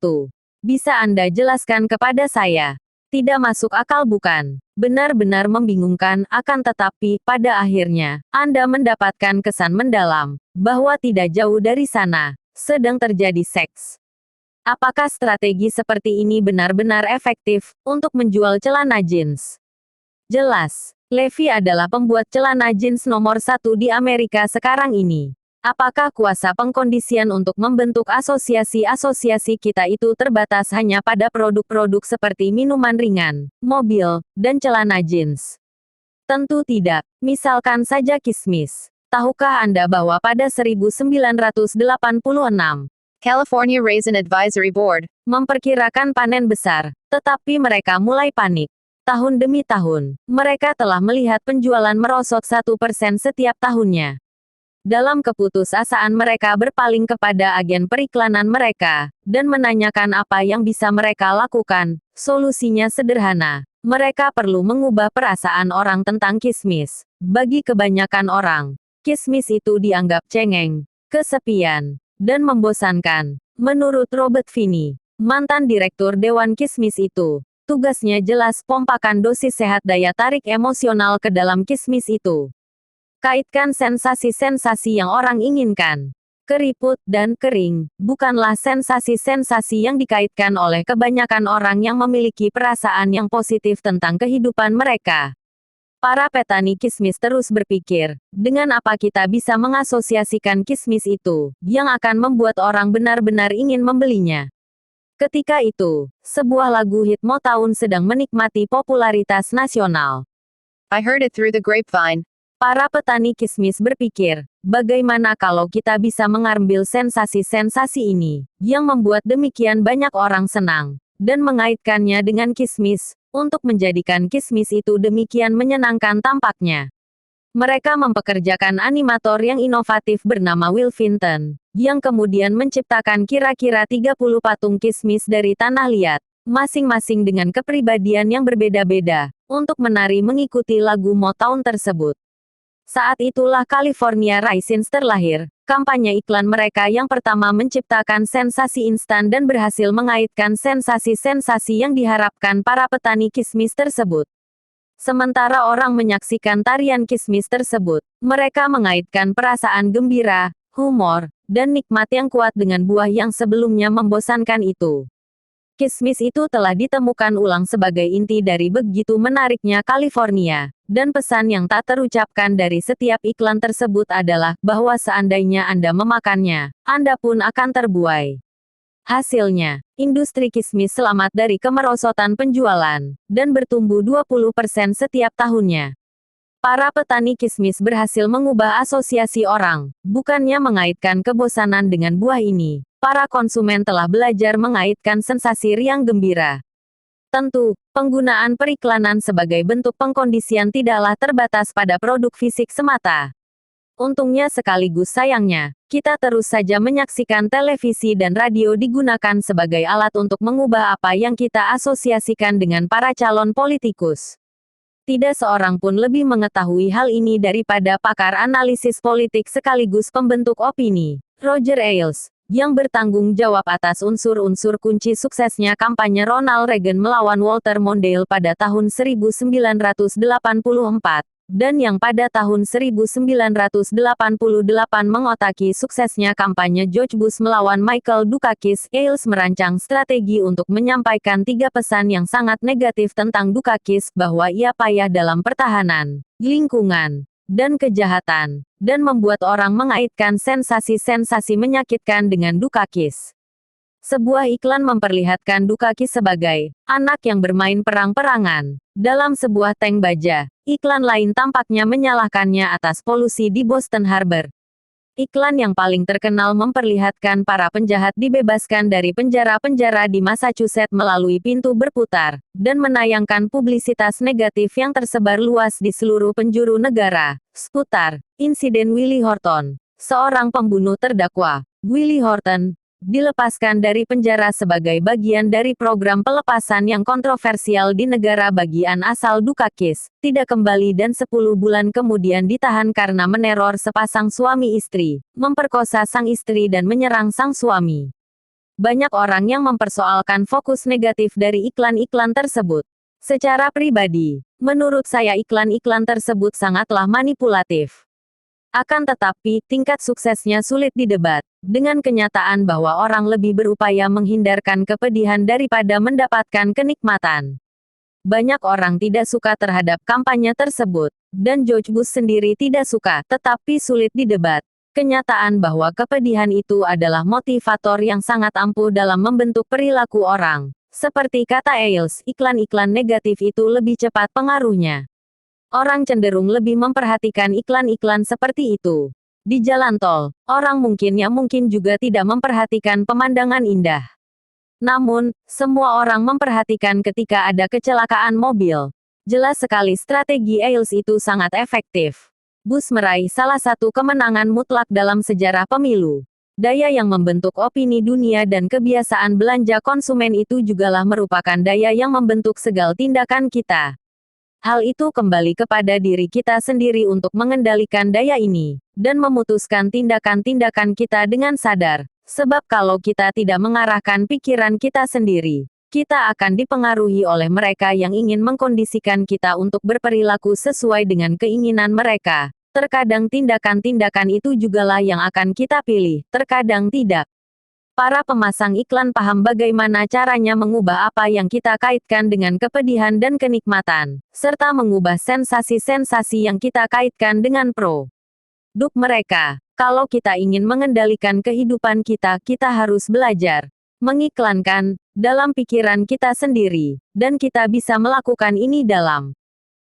Bisa Anda jelaskan kepada saya? Tidak masuk akal bukan? Benar-benar membingungkan, akan tetapi, pada akhirnya, Anda mendapatkan kesan mendalam, bahwa tidak jauh dari sana, sedang terjadi seks. Apakah strategi seperti ini benar-benar efektif, untuk menjual celana jeans? Jelas. Levi adalah pembuat celana jeans nomor 1 di Amerika sekarang ini. Apakah kuasa pengkondisian untuk membentuk asosiasi-asosiasi kita itu terbatas hanya pada produk-produk seperti minuman ringan, mobil, dan celana jeans? Tentu tidak. Misalkan saja kismis. Tahukah Anda bahwa pada 1986, California Raisin Advisory Board memperkirakan panen besar, tetapi mereka mulai panik. Tahun demi tahun, mereka telah melihat penjualan merosot 1% setiap tahunnya. Dalam keputusasaan mereka berpaling kepada agen periklanan mereka, dan menanyakan apa yang bisa mereka lakukan. Solusinya sederhana. Mereka perlu mengubah perasaan orang tentang kismis. Bagi kebanyakan orang, kismis itu dianggap cengeng, kesepian, dan membosankan. Menurut Robert Finney, mantan direktur Dewan Kismis itu, Tugasnya jelas pompakan dosis sehat daya tarik emosional ke dalam kismis itu. Kaitkan sensasi-sensasi yang orang inginkan. Keriput dan kering bukanlah sensasi-sensasi yang dikaitkan oleh kebanyakan orang yang memiliki perasaan yang positif tentang kehidupan mereka. Para petani kismis terus berpikir, dengan apa kita bisa mengasosiasikan kismis itu, yang akan membuat orang benar-benar ingin membelinya. Ketika itu, sebuah lagu hit Motown sedang menikmati popularitas nasional. I heard it through the grapevine. Para petani kismis berpikir, bagaimana kalau kita bisa mengambil sensasi-sensasi ini, yang membuat demikian banyak orang senang, dan mengaitkannya dengan kismis, untuk menjadikan kismis itu demikian menyenangkan tampaknya. Mereka mempekerjakan animator yang inovatif bernama Will Vinton, yang kemudian menciptakan kira-kira 30 patung kismis dari tanah liat, masing-masing dengan kepribadian yang berbeda-beda, untuk menari mengikuti lagu Motown tersebut. Saat itulah California Raisins terlahir, kampanye iklan mereka yang pertama menciptakan sensasi instan dan berhasil mengaitkan sensasi-sensasi yang diharapkan para petani kismis tersebut. Sementara orang menyaksikan tarian kismis tersebut, mereka mengaitkan perasaan gembira, humor, dan nikmat yang kuat dengan buah yang sebelumnya membosankan itu. Kismis itu telah ditemukan ulang sebagai inti dari begitu menariknya California, dan pesan yang tak terucapkan dari setiap iklan tersebut adalah bahwa seandainya Anda memakannya, Anda pun akan terbuai. Hasilnya, industri kismis selamat dari kemerosotan penjualan, dan bertumbuh 20% setiap tahunnya. Para petani kismis berhasil mengubah asosiasi orang, bukannya mengaitkan kebosanan dengan buah ini. Para konsumen telah belajar mengaitkan sensasi riang gembira. Tentu, penggunaan periklanan sebagai bentuk pengkondisian tidaklah terbatas pada produk fisik semata. Untungnya sekaligus sayangnya, kita terus saja menyaksikan televisi dan radio digunakan sebagai alat untuk mengubah apa yang kita asosiasikan dengan para calon politikus. Tidak seorang pun lebih mengetahui hal ini daripada pakar analisis politik sekaligus pembentuk opini, Roger Ailes, yang bertanggung jawab atas unsur-unsur kunci suksesnya kampanye Ronald Reagan melawan Walter Mondale pada tahun 1984, dan yang pada tahun 1988 mengotaki suksesnya kampanye George Bush melawan Michael Dukakis. Ailes merancang strategi untuk menyampaikan 3 pesan yang sangat negatif tentang Dukakis, bahwa ia payah dalam pertahanan, lingkungan, dan kejahatan, dan membuat orang mengaitkan sensasi-sensasi menyakitkan dengan Dukakis. Sebuah iklan memperlihatkan Dukakis sebagai anak yang bermain perang-perangan dalam sebuah tank baja. Iklan lain tampaknya menyalahkannya atas polusi di Boston Harbor. Iklan yang paling terkenal memperlihatkan para penjahat dibebaskan dari penjara-penjara di Massachusetts melalui pintu berputar, dan menayangkan publisitas negatif yang tersebar luas di seluruh penjuru negara, seputar insiden Willie Horton, seorang pembunuh terdakwa. Willie Horton dilepaskan dari penjara sebagai bagian dari program pelepasan yang kontroversial di negara bagian asal Dukakis, tidak kembali dan 10 bulan kemudian ditahan karena meneror sepasang suami istri, memperkosa sang istri dan menyerang sang suami. Banyak orang yang mempersoalkan fokus negatif dari iklan-iklan tersebut. Secara pribadi, menurut saya iklan-iklan tersebut sangatlah manipulatif. Akan tetapi, tingkat suksesnya sulit didebat, dengan kenyataan bahwa orang lebih berupaya menghindarkan kepedihan daripada mendapatkan kenikmatan. Banyak orang tidak suka terhadap kampanye tersebut, dan George Bush sendiri tidak suka, tetapi sulit didebat. Kenyataan bahwa kepedihan itu adalah motivator yang sangat ampuh dalam membentuk perilaku orang. Seperti kata Ailes, iklan-iklan negatif itu lebih cepat pengaruhnya. Orang cenderung lebih memperhatikan iklan-iklan seperti itu. Di jalan tol, orang mungkin juga tidak memperhatikan pemandangan indah. Namun, semua orang memperhatikan ketika ada kecelakaan mobil. Jelas sekali strategi Ailes itu sangat efektif. Bush meraih salah satu kemenangan mutlak dalam sejarah pemilu. Daya yang membentuk opini dunia dan kebiasaan belanja konsumen itu jugalah merupakan daya yang membentuk segala tindakan kita. Hal itu kembali kepada diri kita sendiri untuk mengendalikan daya ini, dan memutuskan tindakan-tindakan kita dengan sadar. Sebab kalau kita tidak mengarahkan pikiran kita sendiri, Kita akan dipengaruhi oleh mereka yang ingin mengkondisikan kita untuk berperilaku sesuai dengan keinginan mereka. Terkadang tindakan-tindakan itu jugalah yang akan kita pilih, terkadang tidak. Para pemasang iklan paham bagaimana caranya mengubah apa yang kita kaitkan dengan kepedihan dan kenikmatan, serta mengubah sensasi-sensasi yang kita kaitkan dengan produk mereka. Kalau kita ingin mengendalikan kehidupan kita, kita harus belajar mengiklankan dalam pikiran kita sendiri, dan kita bisa melakukan ini dalam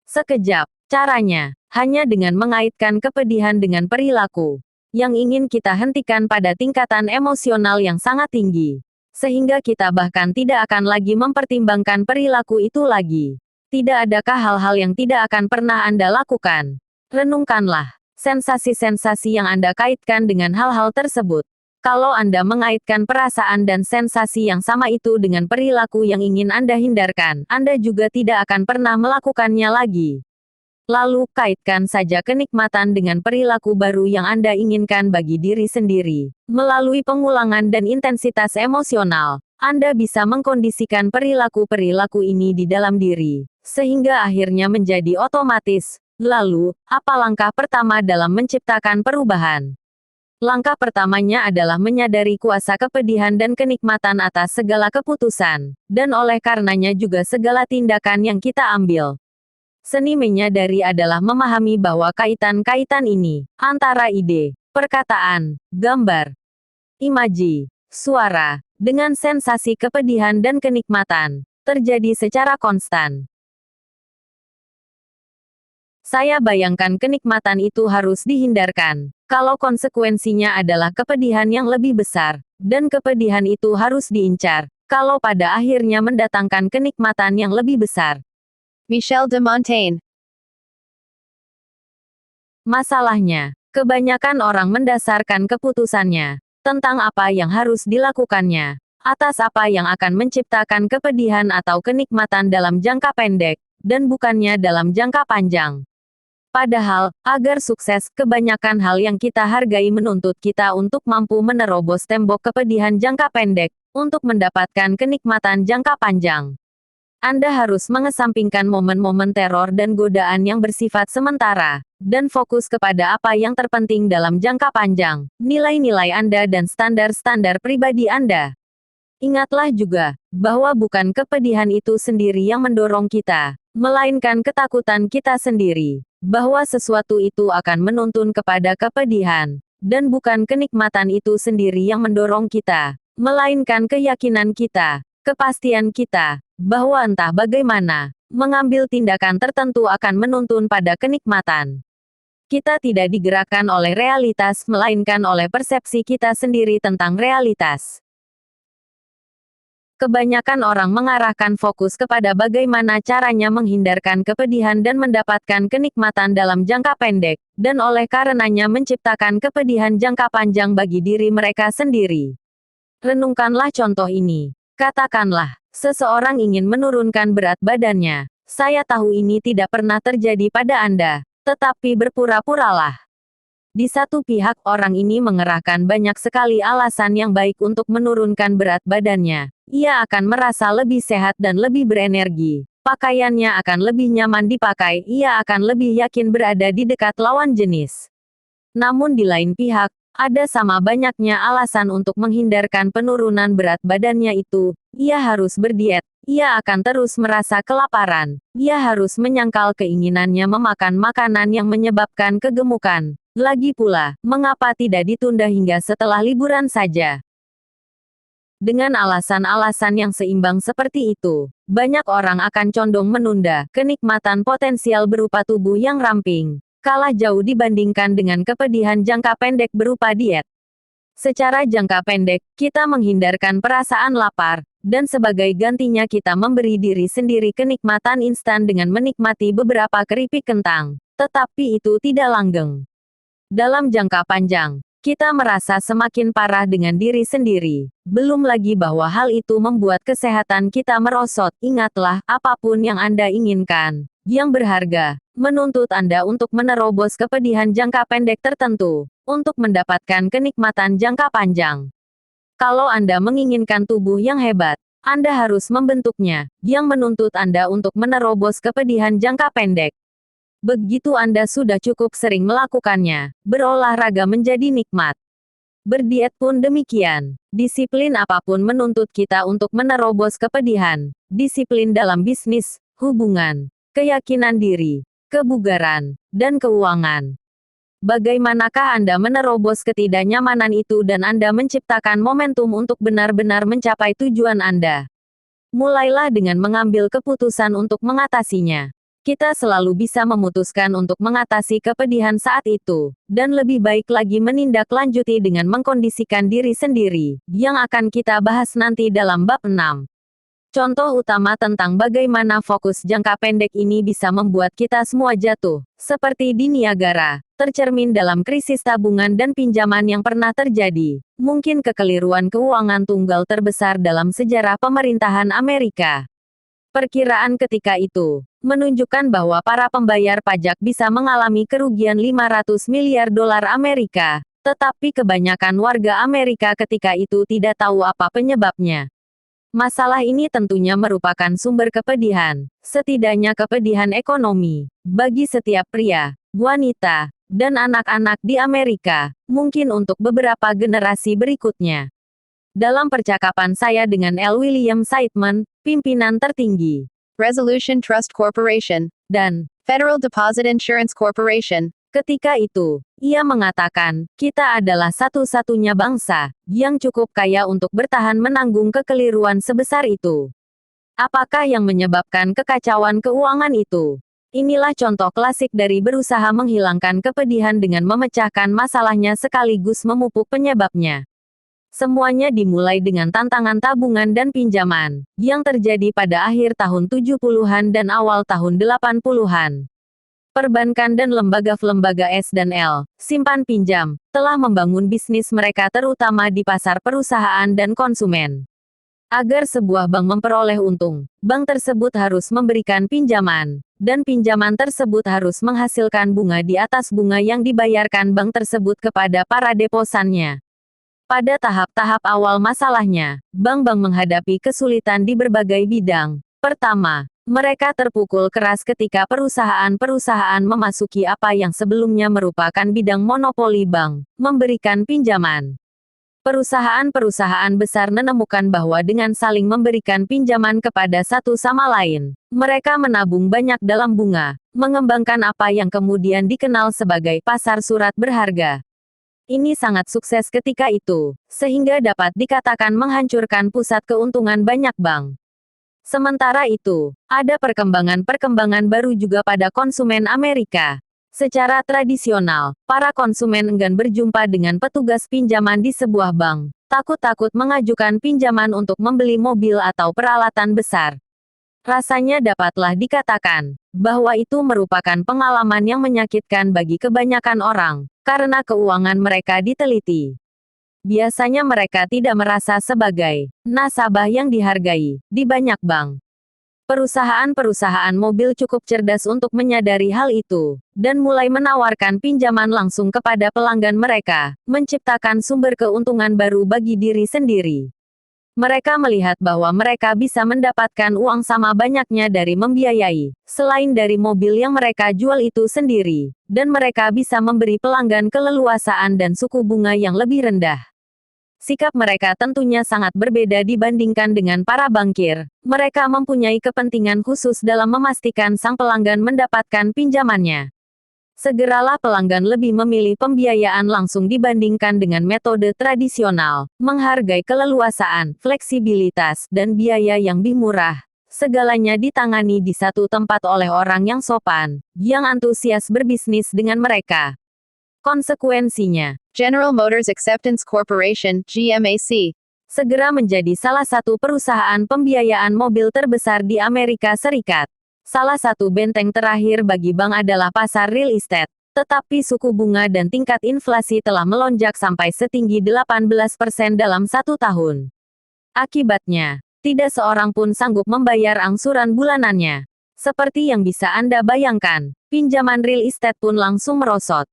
sekejap. Caranya hanya dengan mengaitkan kepedihan dengan perilaku yang ingin kita hentikan pada tingkatan emosional yang sangat tinggi, sehingga kita bahkan tidak akan lagi mempertimbangkan perilaku itu lagi. Tidak adakah hal-hal yang tidak akan pernah Anda lakukan? Renungkanlah sensasi-sensasi yang Anda kaitkan dengan hal-hal tersebut. Kalau Anda mengaitkan perasaan dan sensasi yang sama itu dengan perilaku yang ingin Anda hindarkan, Anda juga tidak akan pernah melakukannya lagi. Lalu, kaitkan saja kenikmatan dengan perilaku baru yang Anda inginkan bagi diri sendiri. Melalui pengulangan dan intensitas emosional, Anda bisa mengkondisikan perilaku-perilaku ini di dalam diri, sehingga akhirnya menjadi otomatis. Lalu, apa langkah pertama dalam menciptakan perubahan? Langkah pertamanya adalah menyadari kuasa kepedihan dan kenikmatan atas segala keputusan, dan oleh karenanya juga segala tindakan yang kita ambil. Seni menyadari adalah memahami bahwa kaitan-kaitan ini, antara ide, perkataan, gambar, imaji, suara, dengan sensasi kepedihan dan kenikmatan, terjadi secara konstan. Saya bayangkan kenikmatan itu harus dihindarkan, kalau konsekuensinya adalah kepedihan yang lebih besar, dan kepedihan itu harus diincar, kalau pada akhirnya mendatangkan kenikmatan yang lebih besar. Michel de Montaigne. Masalahnya, kebanyakan orang mendasarkan keputusannya tentang apa yang harus dilakukannya atas apa yang akan menciptakan kepedihan atau kenikmatan dalam jangka pendek, dan bukannya dalam jangka panjang. Padahal, agar sukses, kebanyakan hal yang kita hargai menuntut kita untuk mampu menerobos tembok kepedihan jangka pendek, untuk mendapatkan kenikmatan jangka panjang. Anda harus mengesampingkan momen-momen teror dan godaan yang bersifat sementara, dan fokus kepada apa yang terpenting dalam jangka panjang, nilai-nilai Anda dan standar-standar pribadi Anda. Ingatlah juga, bahwa bukan kepedihan itu sendiri yang mendorong kita, melainkan ketakutan kita sendiri, bahwa sesuatu itu akan menuntun kepada kepedihan, dan bukan kenikmatan itu sendiri yang mendorong kita, melainkan keyakinan kita, kepastian kita, bahwa entah bagaimana, mengambil tindakan tertentu akan menuntun pada kenikmatan. Kita tidak digerakkan oleh realitas, melainkan oleh persepsi kita sendiri tentang realitas. Kebanyakan orang mengarahkan fokus kepada bagaimana caranya menghindarkan kepedihan dan mendapatkan kenikmatan dalam jangka pendek, dan oleh karenanya menciptakan kepedihan jangka panjang bagi diri mereka sendiri. Renungkanlah contoh ini. Katakanlah, seseorang ingin menurunkan berat badannya. Saya tahu ini tidak pernah terjadi pada Anda, tetapi berpura-puralah. Di satu pihak, orang ini mengerahkan banyak sekali alasan yang baik untuk menurunkan berat badannya. Ia akan merasa lebih sehat dan lebih berenergi. Pakaiannya akan lebih nyaman dipakai, ia akan lebih yakin berada di dekat lawan jenis. Namun di lain pihak, ada sama banyaknya alasan untuk menghindarkan penurunan berat badannya itu. Ia harus berdiet, ia akan terus merasa kelaparan, ia harus menyangkal keinginannya memakan makanan yang menyebabkan kegemukan. Lagi pula, mengapa tidak ditunda hingga setelah liburan saja? Dengan alasan-alasan yang seimbang seperti itu, banyak orang akan condong menunda kenikmatan potensial berupa tubuh yang ramping, kalah jauh dibandingkan dengan kepedihan jangka pendek berupa diet. Secara jangka pendek, kita menghindarkan perasaan lapar, dan sebagai gantinya kita memberi diri sendiri kenikmatan instan dengan menikmati beberapa keripik kentang. Tetapi itu tidak langgeng. Dalam jangka panjang, kita merasa semakin parah dengan diri sendiri. Belum lagi bahwa hal itu membuat kesehatan kita merosot. Ingatlah, apapun yang Anda inginkan, yang berharga, menuntut Anda untuk menerobos kepedihan jangka pendek tertentu, untuk mendapatkan kenikmatan jangka panjang. Kalau Anda menginginkan tubuh yang hebat, Anda harus membentuknya, yang menuntut Anda untuk menerobos kepedihan jangka pendek. Begitu Anda sudah cukup sering melakukannya, berolahraga menjadi nikmat. Berdiet pun demikian. Disiplin apapun menuntut kita untuk menerobos kepedihan. Disiplin dalam bisnis, hubungan, keyakinan diri, kebugaran, dan keuangan. Bagaimanakah Anda menerobos ketidaknyamanan itu dan Anda menciptakan momentum untuk benar-benar mencapai tujuan Anda? Mulailah dengan mengambil keputusan untuk mengatasinya. Kita selalu bisa memutuskan untuk mengatasi kepedihan saat itu, dan lebih baik lagi menindaklanjuti dengan mengkondisikan diri sendiri, yang akan kita bahas nanti dalam bab 6. Contoh utama tentang bagaimana fokus jangka pendek ini bisa membuat kita semua jatuh, seperti di Niagara, tercermin dalam krisis tabungan dan pinjaman yang pernah terjadi, mungkin kekeliruan keuangan tunggal terbesar dalam sejarah pemerintahan Amerika. Perkiraan ketika itu menunjukkan bahwa para pembayar pajak bisa mengalami kerugian 500 miliar dolar Amerika, tetapi kebanyakan warga Amerika ketika itu tidak tahu apa penyebabnya. Masalah ini tentunya merupakan sumber kepedihan, setidaknya kepedihan ekonomi, bagi setiap pria, wanita, dan anak-anak di Amerika, mungkin untuk beberapa generasi berikutnya. Dalam percakapan saya dengan L. William Siteman, pimpinan tertinggi Resolution Trust Corporation, dan Federal Deposit Insurance Corporation, ketika itu, ia mengatakan, kita adalah satu-satunya bangsa yang cukup kaya untuk bertahan menanggung kekeliruan sebesar itu. Apakah yang menyebabkan kekacauan keuangan itu? Inilah contoh klasik dari berusaha menghilangkan kepedihan dengan memecahkan masalahnya sekaligus memupuk penyebabnya. Semuanya dimulai dengan tantangan tabungan dan pinjaman, yang terjadi pada akhir tahun 70-an dan awal tahun 80-an. Perbankan dan lembaga S&L, simpan pinjam, telah membangun bisnis mereka terutama di pasar perusahaan dan konsumen. Agar sebuah bank memperoleh untung, bank tersebut harus memberikan pinjaman, dan pinjaman tersebut harus menghasilkan bunga di atas bunga yang dibayarkan bank tersebut kepada para deposannya. Pada tahap-tahap awal masalahnya, bank-bank menghadapi kesulitan di berbagai bidang. Pertama, mereka terpukul keras ketika perusahaan-perusahaan memasuki apa yang sebelumnya merupakan bidang monopoli bank, memberikan pinjaman. Perusahaan-perusahaan besar menemukan bahwa dengan saling memberikan pinjaman kepada satu sama lain, mereka menabung banyak dalam bunga, mengembangkan apa yang kemudian dikenal sebagai pasar surat berharga. Ini sangat sukses ketika itu, sehingga dapat dikatakan menghancurkan pusat keuntungan banyak bank. Sementara itu, ada perkembangan-perkembangan baru juga pada konsumen Amerika. Secara tradisional, para konsumen enggan berjumpa dengan petugas pinjaman di sebuah bank, takut-takut mengajukan pinjaman untuk membeli mobil atau peralatan besar. Rasanya dapatlah dikatakan bahwa itu merupakan pengalaman yang menyakitkan bagi kebanyakan orang, karena keuangan mereka diteliti. Biasanya mereka tidak merasa sebagai nasabah yang dihargai di banyak bank. Perusahaan-perusahaan mobil cukup cerdas untuk menyadari hal itu, dan mulai menawarkan pinjaman langsung kepada pelanggan mereka, menciptakan sumber keuntungan baru bagi diri sendiri. Mereka melihat bahwa mereka bisa mendapatkan uang sama banyaknya dari membiayai, selain dari mobil yang mereka jual itu sendiri, dan mereka bisa memberi pelanggan keleluasaan dan suku bunga yang lebih rendah. Sikap mereka tentunya sangat berbeda dibandingkan dengan para bankir. Mereka mempunyai kepentingan khusus dalam memastikan sang pelanggan mendapatkan pinjamannya. Segeralah pelanggan lebih memilih pembiayaan langsung dibandingkan dengan metode tradisional, menghargai keleluasaan, fleksibilitas, dan biaya yang lebih murah. Segalanya ditangani di satu tempat oleh orang yang sopan, yang antusias berbisnis dengan mereka. Konsekuensinya, General Motors Acceptance Corporation, GMAC, segera menjadi salah satu perusahaan pembiayaan mobil terbesar di Amerika Serikat. Salah satu benteng terakhir bagi bank adalah pasar real estate, tetapi suku bunga dan tingkat inflasi telah melonjak sampai setinggi 18% dalam satu tahun. Akibatnya, tidak seorang pun sanggup membayar angsuran bulanannya. Seperti yang bisa Anda bayangkan, pinjaman real estate pun langsung merosot.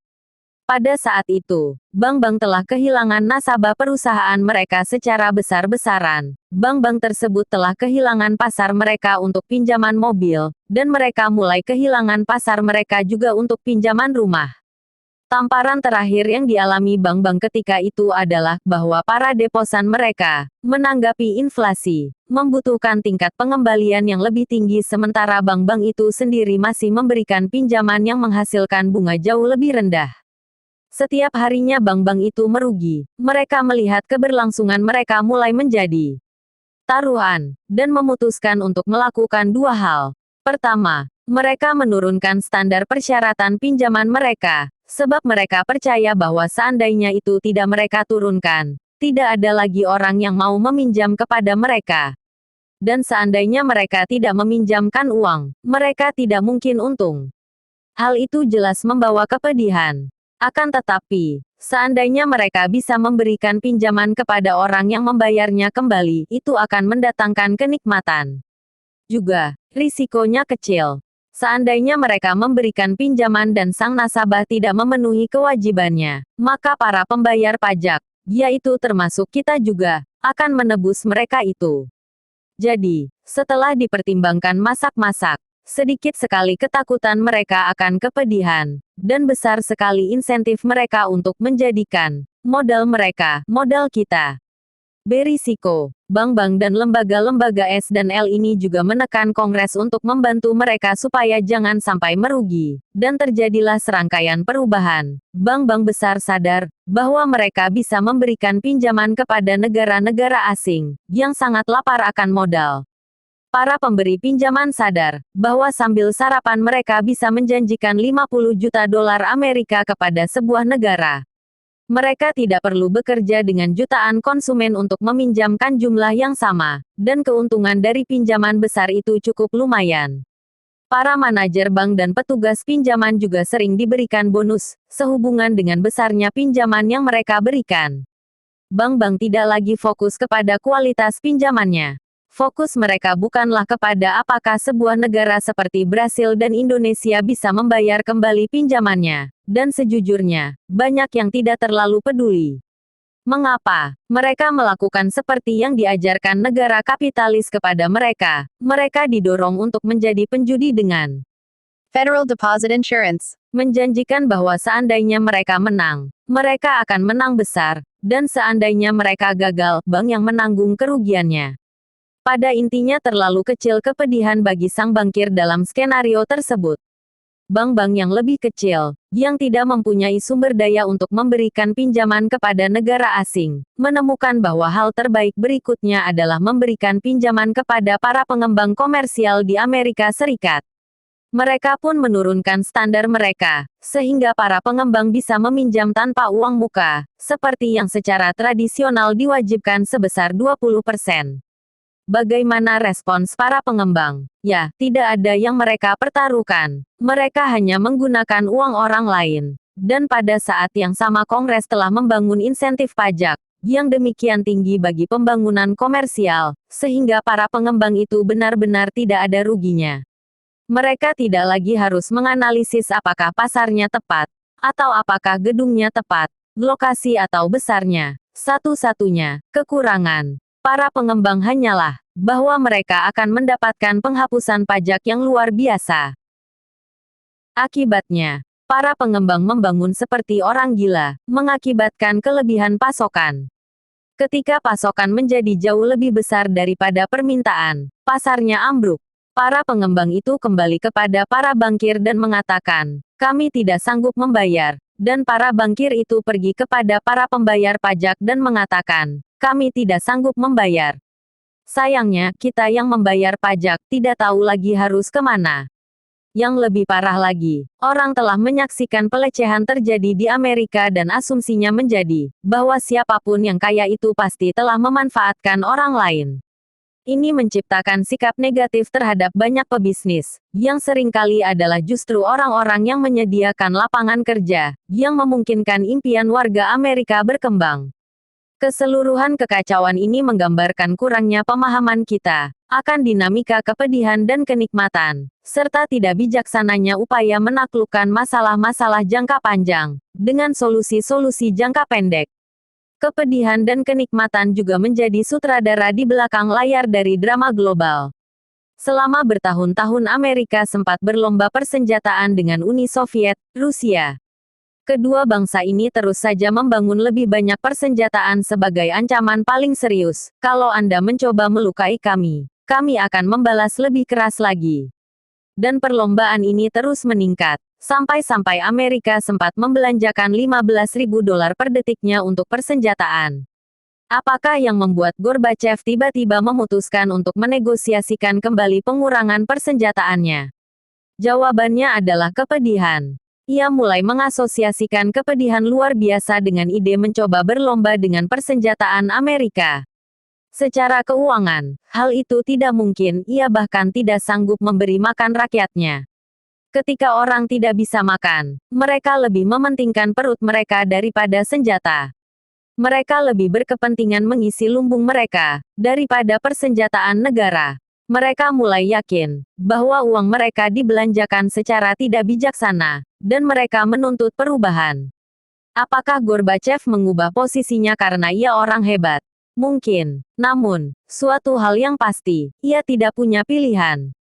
Pada saat itu, bank-bank telah kehilangan nasabah perusahaan mereka secara besar-besaran. Bank-bank tersebut telah kehilangan pasar mereka untuk pinjaman mobil, dan mereka mulai kehilangan pasar mereka juga untuk pinjaman rumah. Tamparan terakhir yang dialami bank-bank ketika itu adalah bahwa para deposan mereka, menanggapi inflasi, membutuhkan tingkat pengembalian yang lebih tinggi sementara bank-bank itu sendiri masih memberikan pinjaman yang menghasilkan bunga jauh lebih rendah. Setiap harinya bank-bank itu merugi. Mereka melihat keberlangsungan mereka mulai menjadi taruhan, dan memutuskan untuk melakukan dua hal. Pertama, mereka menurunkan standar persyaratan pinjaman mereka, sebab mereka percaya bahwa seandainya itu tidak mereka turunkan, tidak ada lagi orang yang mau meminjam kepada mereka. Dan seandainya mereka tidak meminjamkan uang, mereka tidak mungkin untung. Hal itu jelas membawa kepedihan. Akan tetapi, seandainya mereka bisa memberikan pinjaman kepada orang yang membayarnya kembali, itu akan mendatangkan kenikmatan. Juga, risikonya kecil. Seandainya mereka memberikan pinjaman dan sang nasabah tidak memenuhi kewajibannya, maka para pembayar pajak, yaitu termasuk kita juga, akan menebus mereka itu. Jadi, setelah dipertimbangkan masak-masak, sedikit sekali ketakutan mereka akan kepedihan, dan besar sekali insentif mereka untuk menjadikan modal mereka, modal kita. Berisiko, bank-bank dan lembaga-lembaga S dan L ini juga menekan Kongres untuk membantu mereka supaya jangan sampai merugi, dan terjadilah serangkaian perubahan. Bank-bank besar sadar bahwa mereka bisa memberikan pinjaman kepada negara-negara asing yang sangat lapar akan modal. Para pemberi pinjaman sadar bahwa sambil sarapan mereka bisa menjanjikan 50 juta dolar Amerika kepada sebuah negara. Mereka tidak perlu bekerja dengan jutaan konsumen untuk meminjamkan jumlah yang sama, dan keuntungan dari pinjaman besar itu cukup lumayan. Para manajer bank dan petugas pinjaman juga sering diberikan bonus, sehubungan dengan besarnya pinjaman yang mereka berikan. Bank-bank tidak lagi fokus kepada kualitas pinjamannya. Fokus mereka bukanlah kepada apakah sebuah negara seperti Brasil dan Indonesia bisa membayar kembali pinjamannya, dan sejujurnya, banyak yang tidak terlalu peduli. Mengapa mereka melakukan seperti yang diajarkan negara kapitalis kepada mereka? Mereka didorong untuk menjadi penjudi dengan Federal Deposit Insurance. Menjanjikan bahwa seandainya mereka menang, mereka akan menang besar, dan seandainya mereka gagal, bank yang menanggung kerugiannya. Pada intinya terlalu kecil kepedihan bagi sang bankir dalam skenario tersebut. Bank-bank yang lebih kecil, yang tidak mempunyai sumber daya untuk memberikan pinjaman kepada negara asing, menemukan bahwa hal terbaik berikutnya adalah memberikan pinjaman kepada para pengembang komersial di Amerika Serikat. Mereka pun menurunkan standar mereka, sehingga para pengembang bisa meminjam tanpa uang muka, seperti yang secara tradisional diwajibkan sebesar 20%. Bagaimana respons para pengembang? Ya, tidak ada yang mereka pertaruhkan. Mereka hanya menggunakan uang orang lain. Dan pada saat yang sama Kongres telah membangun insentif pajak yang demikian tinggi bagi pembangunan komersial, sehingga para pengembang itu benar-benar tidak ada ruginya. Mereka tidak lagi harus menganalisis apakah pasarnya tepat, atau apakah gedungnya tepat, lokasi atau besarnya. Satu-satunya kekurangan para pengembang hanyalah bahwa mereka akan mendapatkan penghapusan pajak yang luar biasa. Akibatnya, para pengembang membangun seperti orang gila, mengakibatkan kelebihan pasokan. Ketika pasokan menjadi jauh lebih besar daripada permintaan, pasarnya ambruk. Para pengembang itu kembali kepada para bankir dan mengatakan, "Kami tidak sanggup membayar." Dan para bankir itu pergi kepada para pembayar pajak dan mengatakan, "Kami tidak sanggup membayar." Sayangnya, kita yang membayar pajak tidak tahu lagi harus kemana. Yang lebih parah lagi, orang telah menyaksikan pelecehan terjadi di Amerika dan asumsinya menjadi bahwa siapapun yang kaya itu pasti telah memanfaatkan orang lain. Ini menciptakan sikap negatif terhadap banyak pebisnis, yang seringkali adalah justru orang-orang yang menyediakan lapangan kerja, yang memungkinkan impian warga Amerika berkembang. Keseluruhan kekacauan ini menggambarkan kurangnya pemahaman kita akan dinamika kepedihan dan kenikmatan, serta tidak bijaksananya upaya menaklukkan masalah-masalah jangka panjang dengan solusi-solusi jangka pendek. Kepedihan dan kenikmatan juga menjadi sutradara di belakang layar dari drama global. Selama bertahun-tahun Amerika sempat berlomba persenjataan dengan Uni Soviet, Rusia. Kedua bangsa ini terus saja membangun lebih banyak persenjataan sebagai ancaman paling serius. Kalau Anda mencoba melukai kami, kami akan membalas lebih keras lagi. Dan perlombaan ini terus meningkat. Sampai-sampai Amerika sempat membelanjakan $15.000 per detiknya untuk persenjataan. Apakah yang membuat Gorbachev tiba-tiba memutuskan untuk menegosiasikan kembali pengurangan persenjataannya? Jawabannya adalah kepedihan. Ia mulai mengasosiasikan kepedihan luar biasa dengan ide mencoba berlomba dengan persenjataan Amerika. Secara keuangan, hal itu tidak mungkin, ia bahkan tidak sanggup memberi makan rakyatnya. Ketika orang tidak bisa makan, mereka lebih mementingkan perut mereka daripada senjata. Mereka lebih berkepentingan mengisi lumbung mereka, daripada persenjataan negara. Mereka mulai yakin bahwa uang mereka dibelanjakan secara tidak bijaksana, dan mereka menuntut perubahan. Apakah Gorbachev mengubah posisinya karena ia orang hebat? Mungkin, namun, suatu hal yang pasti, ia tidak punya pilihan.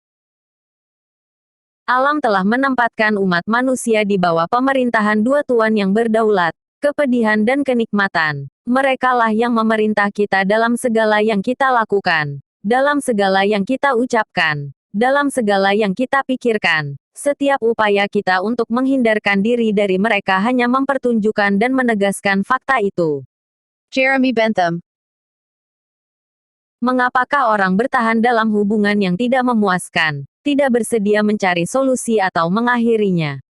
Alam telah menempatkan umat manusia di bawah pemerintahan dua tuan yang berdaulat, kepedihan dan kenikmatan. Merekalah yang memerintah kita dalam segala yang kita lakukan. Dalam segala yang kita ucapkan, dalam segala yang kita pikirkan, setiap upaya kita untuk menghindarkan diri dari mereka hanya mempertunjukkan dan menegaskan fakta itu. Jeremy Bentham. Mengapakah orang bertahan dalam hubungan yang tidak memuaskan, tidak bersedia mencari solusi atau mengakhirinya?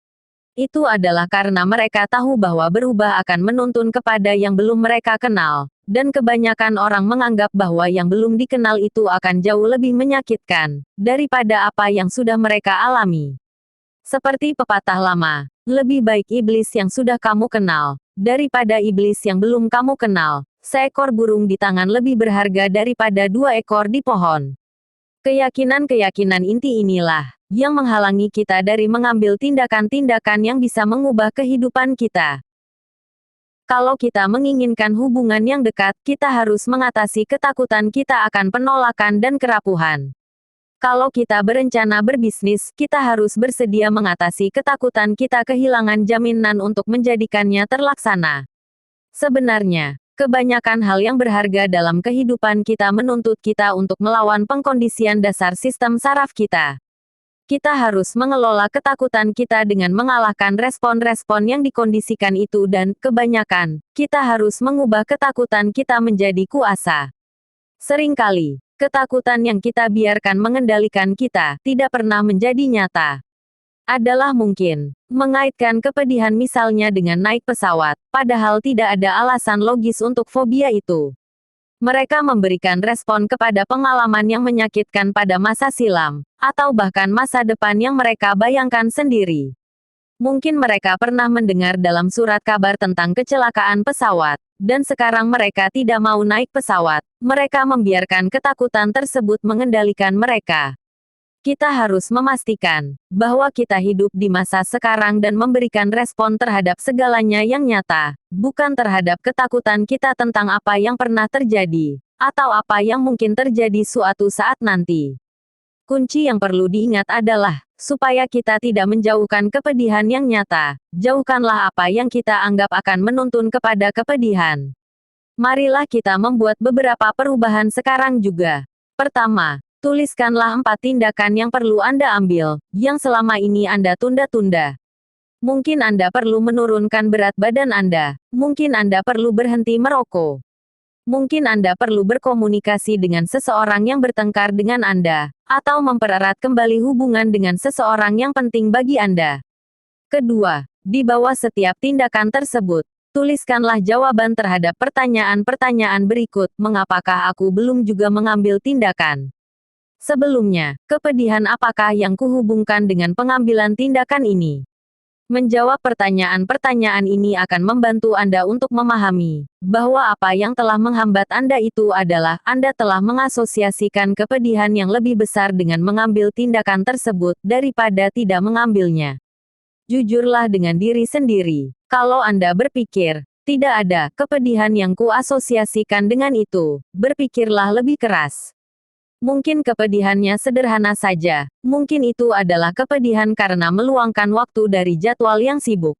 Itu adalah karena mereka tahu bahwa berubah akan menuntun kepada yang belum mereka kenal. Dan kebanyakan orang menganggap bahwa yang belum dikenal itu akan jauh lebih menyakitkan daripada apa yang sudah mereka alami. Seperti pepatah lama, lebih baik iblis yang sudah kamu kenal daripada iblis yang belum kamu kenal. Seekor burung di tangan lebih berharga daripada 2 ekor di pohon. Keyakinan-keyakinan inti inilah yang menghalangi kita dari mengambil tindakan-tindakan yang bisa mengubah kehidupan kita. Kalau kita menginginkan hubungan yang dekat, kita harus mengatasi ketakutan kita akan penolakan dan kerapuhan. Kalau kita berencana berbisnis, kita harus bersedia mengatasi ketakutan kita kehilangan jaminan untuk menjadikannya terlaksana. Sebenarnya, kebanyakan hal yang berharga dalam kehidupan kita menuntut kita untuk melawan pengkondisian dasar sistem saraf kita. Kita harus mengelola ketakutan kita dengan mengalahkan respon-respon yang dikondisikan itu dan, kebanyakan, kita harus mengubah ketakutan kita menjadi kuasa. Seringkali, ketakutan yang kita biarkan mengendalikan kita, tidak pernah menjadi nyata. Adalah mungkin, mengaitkan kepedihan misalnya dengan naik pesawat, padahal tidak ada alasan logis untuk fobia itu. Mereka memberikan respon kepada pengalaman yang menyakitkan pada masa silam, atau bahkan masa depan yang mereka bayangkan sendiri. Mungkin mereka pernah mendengar dalam surat kabar tentang kecelakaan pesawat, dan sekarang mereka tidak mau naik pesawat. Mereka membiarkan ketakutan tersebut mengendalikan mereka. Kita harus memastikan bahwa kita hidup di masa sekarang dan memberikan respon terhadap segalanya yang nyata, bukan terhadap ketakutan kita tentang apa yang pernah terjadi, atau apa yang mungkin terjadi suatu saat nanti. Kunci yang perlu diingat adalah, supaya kita tidak menjauhkan kepedihan yang nyata, jauhkanlah apa yang kita anggap akan menuntun kepada kepedihan. Marilah kita membuat beberapa perubahan sekarang juga. Pertama, tuliskanlah 4 tindakan yang perlu Anda ambil, yang selama ini Anda tunda-tunda. Mungkin Anda perlu menurunkan berat badan Anda, mungkin Anda perlu berhenti merokok. Mungkin Anda perlu berkomunikasi dengan seseorang yang bertengkar dengan Anda, atau mempererat kembali hubungan dengan seseorang yang penting bagi Anda. Kedua, di bawah setiap tindakan tersebut, tuliskanlah jawaban terhadap pertanyaan-pertanyaan berikut, mengapakah aku belum juga mengambil tindakan? Sebelumnya, kepedihan apakah yang kuhubungkan dengan pengambilan tindakan ini? Menjawab pertanyaan-pertanyaan ini akan membantu Anda untuk memahami bahwa apa yang telah menghambat Anda itu adalah Anda telah mengasosiasikan kepedihan yang lebih besar dengan mengambil tindakan tersebut daripada tidak mengambilnya. Jujurlah dengan diri sendiri. Kalau Anda berpikir, tidak ada kepedihan yang kuasosiasikan dengan itu, berpikirlah lebih keras. Mungkin kepedihannya sederhana saja, mungkin itu adalah kepedihan karena meluangkan waktu dari jadwal yang sibuk.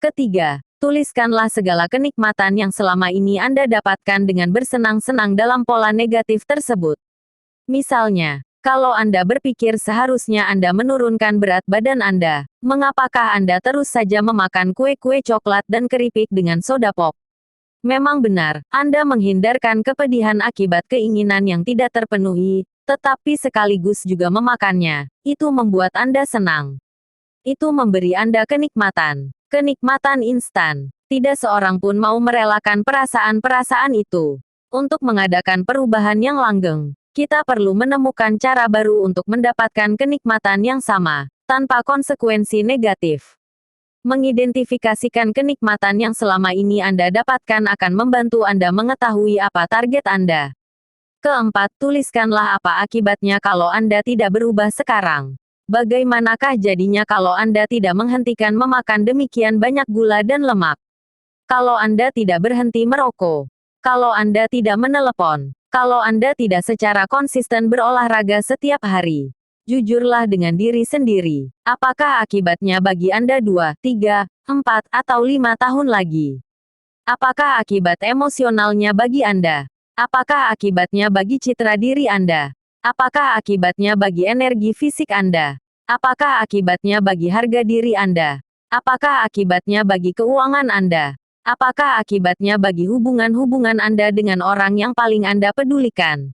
Ketiga, tuliskanlah segala kenikmatan yang selama ini Anda dapatkan dengan bersenang-senang dalam pola negatif tersebut. Misalnya, kalau Anda berpikir seharusnya Anda menurunkan berat badan Anda, mengapakah Anda terus saja memakan kue-kue coklat dan keripik dengan soda pop? Memang benar, Anda menghindarkan kepedihan akibat keinginan yang tidak terpenuhi, tetapi sekaligus juga memakannya. Itu membuat Anda senang. Itu memberi Anda kenikmatan. Kenikmatan instan. Tidak seorang pun mau merelakan perasaan-perasaan itu. Untuk mengadakan perubahan yang langgeng, kita perlu menemukan cara baru untuk mendapatkan kenikmatan yang sama, tanpa konsekuensi negatif. Mengidentifikasikan kenikmatan yang selama ini Anda dapatkan akan membantu Anda mengetahui apa target Anda. Keempat, tuliskanlah apa akibatnya kalau Anda tidak berubah sekarang. Bagaimanakah jadinya kalau Anda tidak menghentikan memakan demikian banyak gula dan lemak? Kalau Anda tidak berhenti merokok? Kalau Anda tidak menelepon? Kalau Anda tidak secara konsisten berolahraga setiap hari? Jujurlah dengan diri sendiri. Apakah akibatnya bagi Anda 2, 3, 4, atau 5 tahun lagi? Apakah akibat emosionalnya bagi Anda? Apakah akibatnya bagi citra diri Anda? Apakah akibatnya bagi energi fisik Anda? Apakah akibatnya bagi harga diri Anda? Apakah akibatnya bagi keuangan Anda? Apakah akibatnya bagi hubungan-hubungan Anda dengan orang yang paling Anda pedulikan?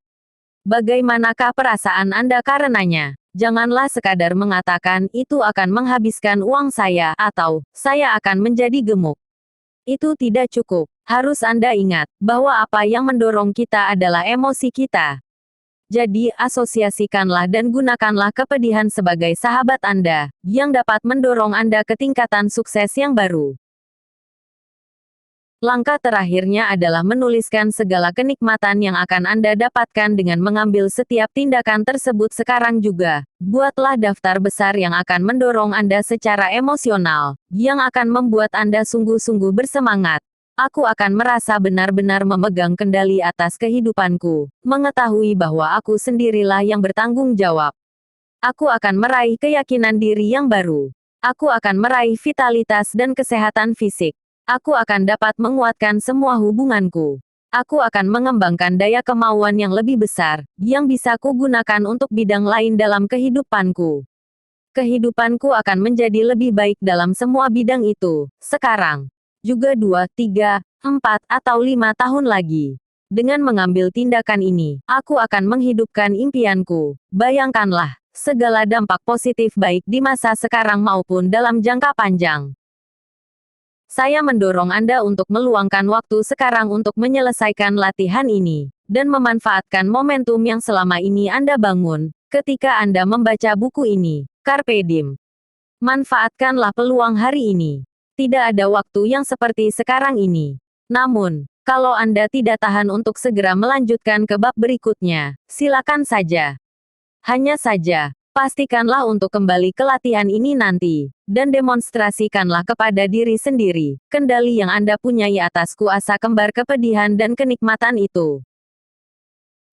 Bagaimanakah perasaan Anda karenanya? Janganlah sekadar mengatakan, itu akan menghabiskan uang saya, atau, saya akan menjadi gemuk. Itu tidak cukup. Harus Anda ingat, bahwa apa yang mendorong kita adalah emosi kita. Jadi, asosiasikanlah dan gunakanlah kepedihan sebagai sahabat Anda, yang dapat mendorong Anda ke tingkatan sukses yang baru. Langkah terakhirnya adalah menuliskan segala kenikmatan yang akan Anda dapatkan dengan mengambil setiap tindakan tersebut sekarang juga. Buatlah daftar besar yang akan mendorong Anda secara emosional, yang akan membuat Anda sungguh-sungguh bersemangat. Aku akan merasa benar-benar memegang kendali atas kehidupanku, mengetahui bahwa aku sendirilah yang bertanggung jawab. Aku akan meraih keyakinan diri yang baru. Aku akan meraih vitalitas dan kesehatan fisik. Aku akan dapat menguatkan semua hubunganku. Aku akan mengembangkan daya kemauan yang lebih besar, yang bisa kugunakan untuk bidang lain dalam kehidupanku. Kehidupanku akan menjadi lebih baik dalam semua bidang itu, sekarang. Juga 2, 3, 4, atau 5 tahun lagi. Dengan mengambil tindakan ini, aku akan menghidupkan impianku. Bayangkanlah, segala dampak positif baik di masa sekarang maupun dalam jangka panjang. Saya mendorong Anda untuk meluangkan waktu sekarang untuk menyelesaikan latihan ini, dan memanfaatkan momentum yang selama ini Anda bangun, ketika Anda membaca buku ini. Carpe Diem. Manfaatkanlah peluang hari ini. Tidak ada waktu yang seperti sekarang ini. Namun, kalau Anda tidak tahan untuk segera melanjutkan ke bab berikutnya, silakan saja. Hanya saja, pastikanlah untuk kembali ke latihan ini nanti, dan demonstrasikanlah kepada diri sendiri, kendali yang Anda punyai atas kuasa kembar kepedihan dan kenikmatan itu.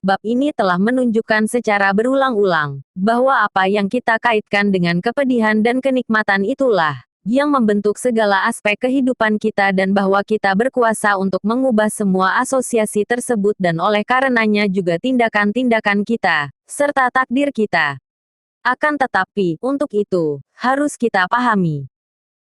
Bab ini telah menunjukkan secara berulang-ulang, bahwa apa yang kita kaitkan dengan kepedihan dan kenikmatan itulah, yang membentuk segala aspek kehidupan kita dan bahwa kita berkuasa untuk mengubah semua asosiasi tersebut dan oleh karenanya juga tindakan-tindakan kita, serta takdir kita. Akan tetapi, untuk itu, harus kita pahami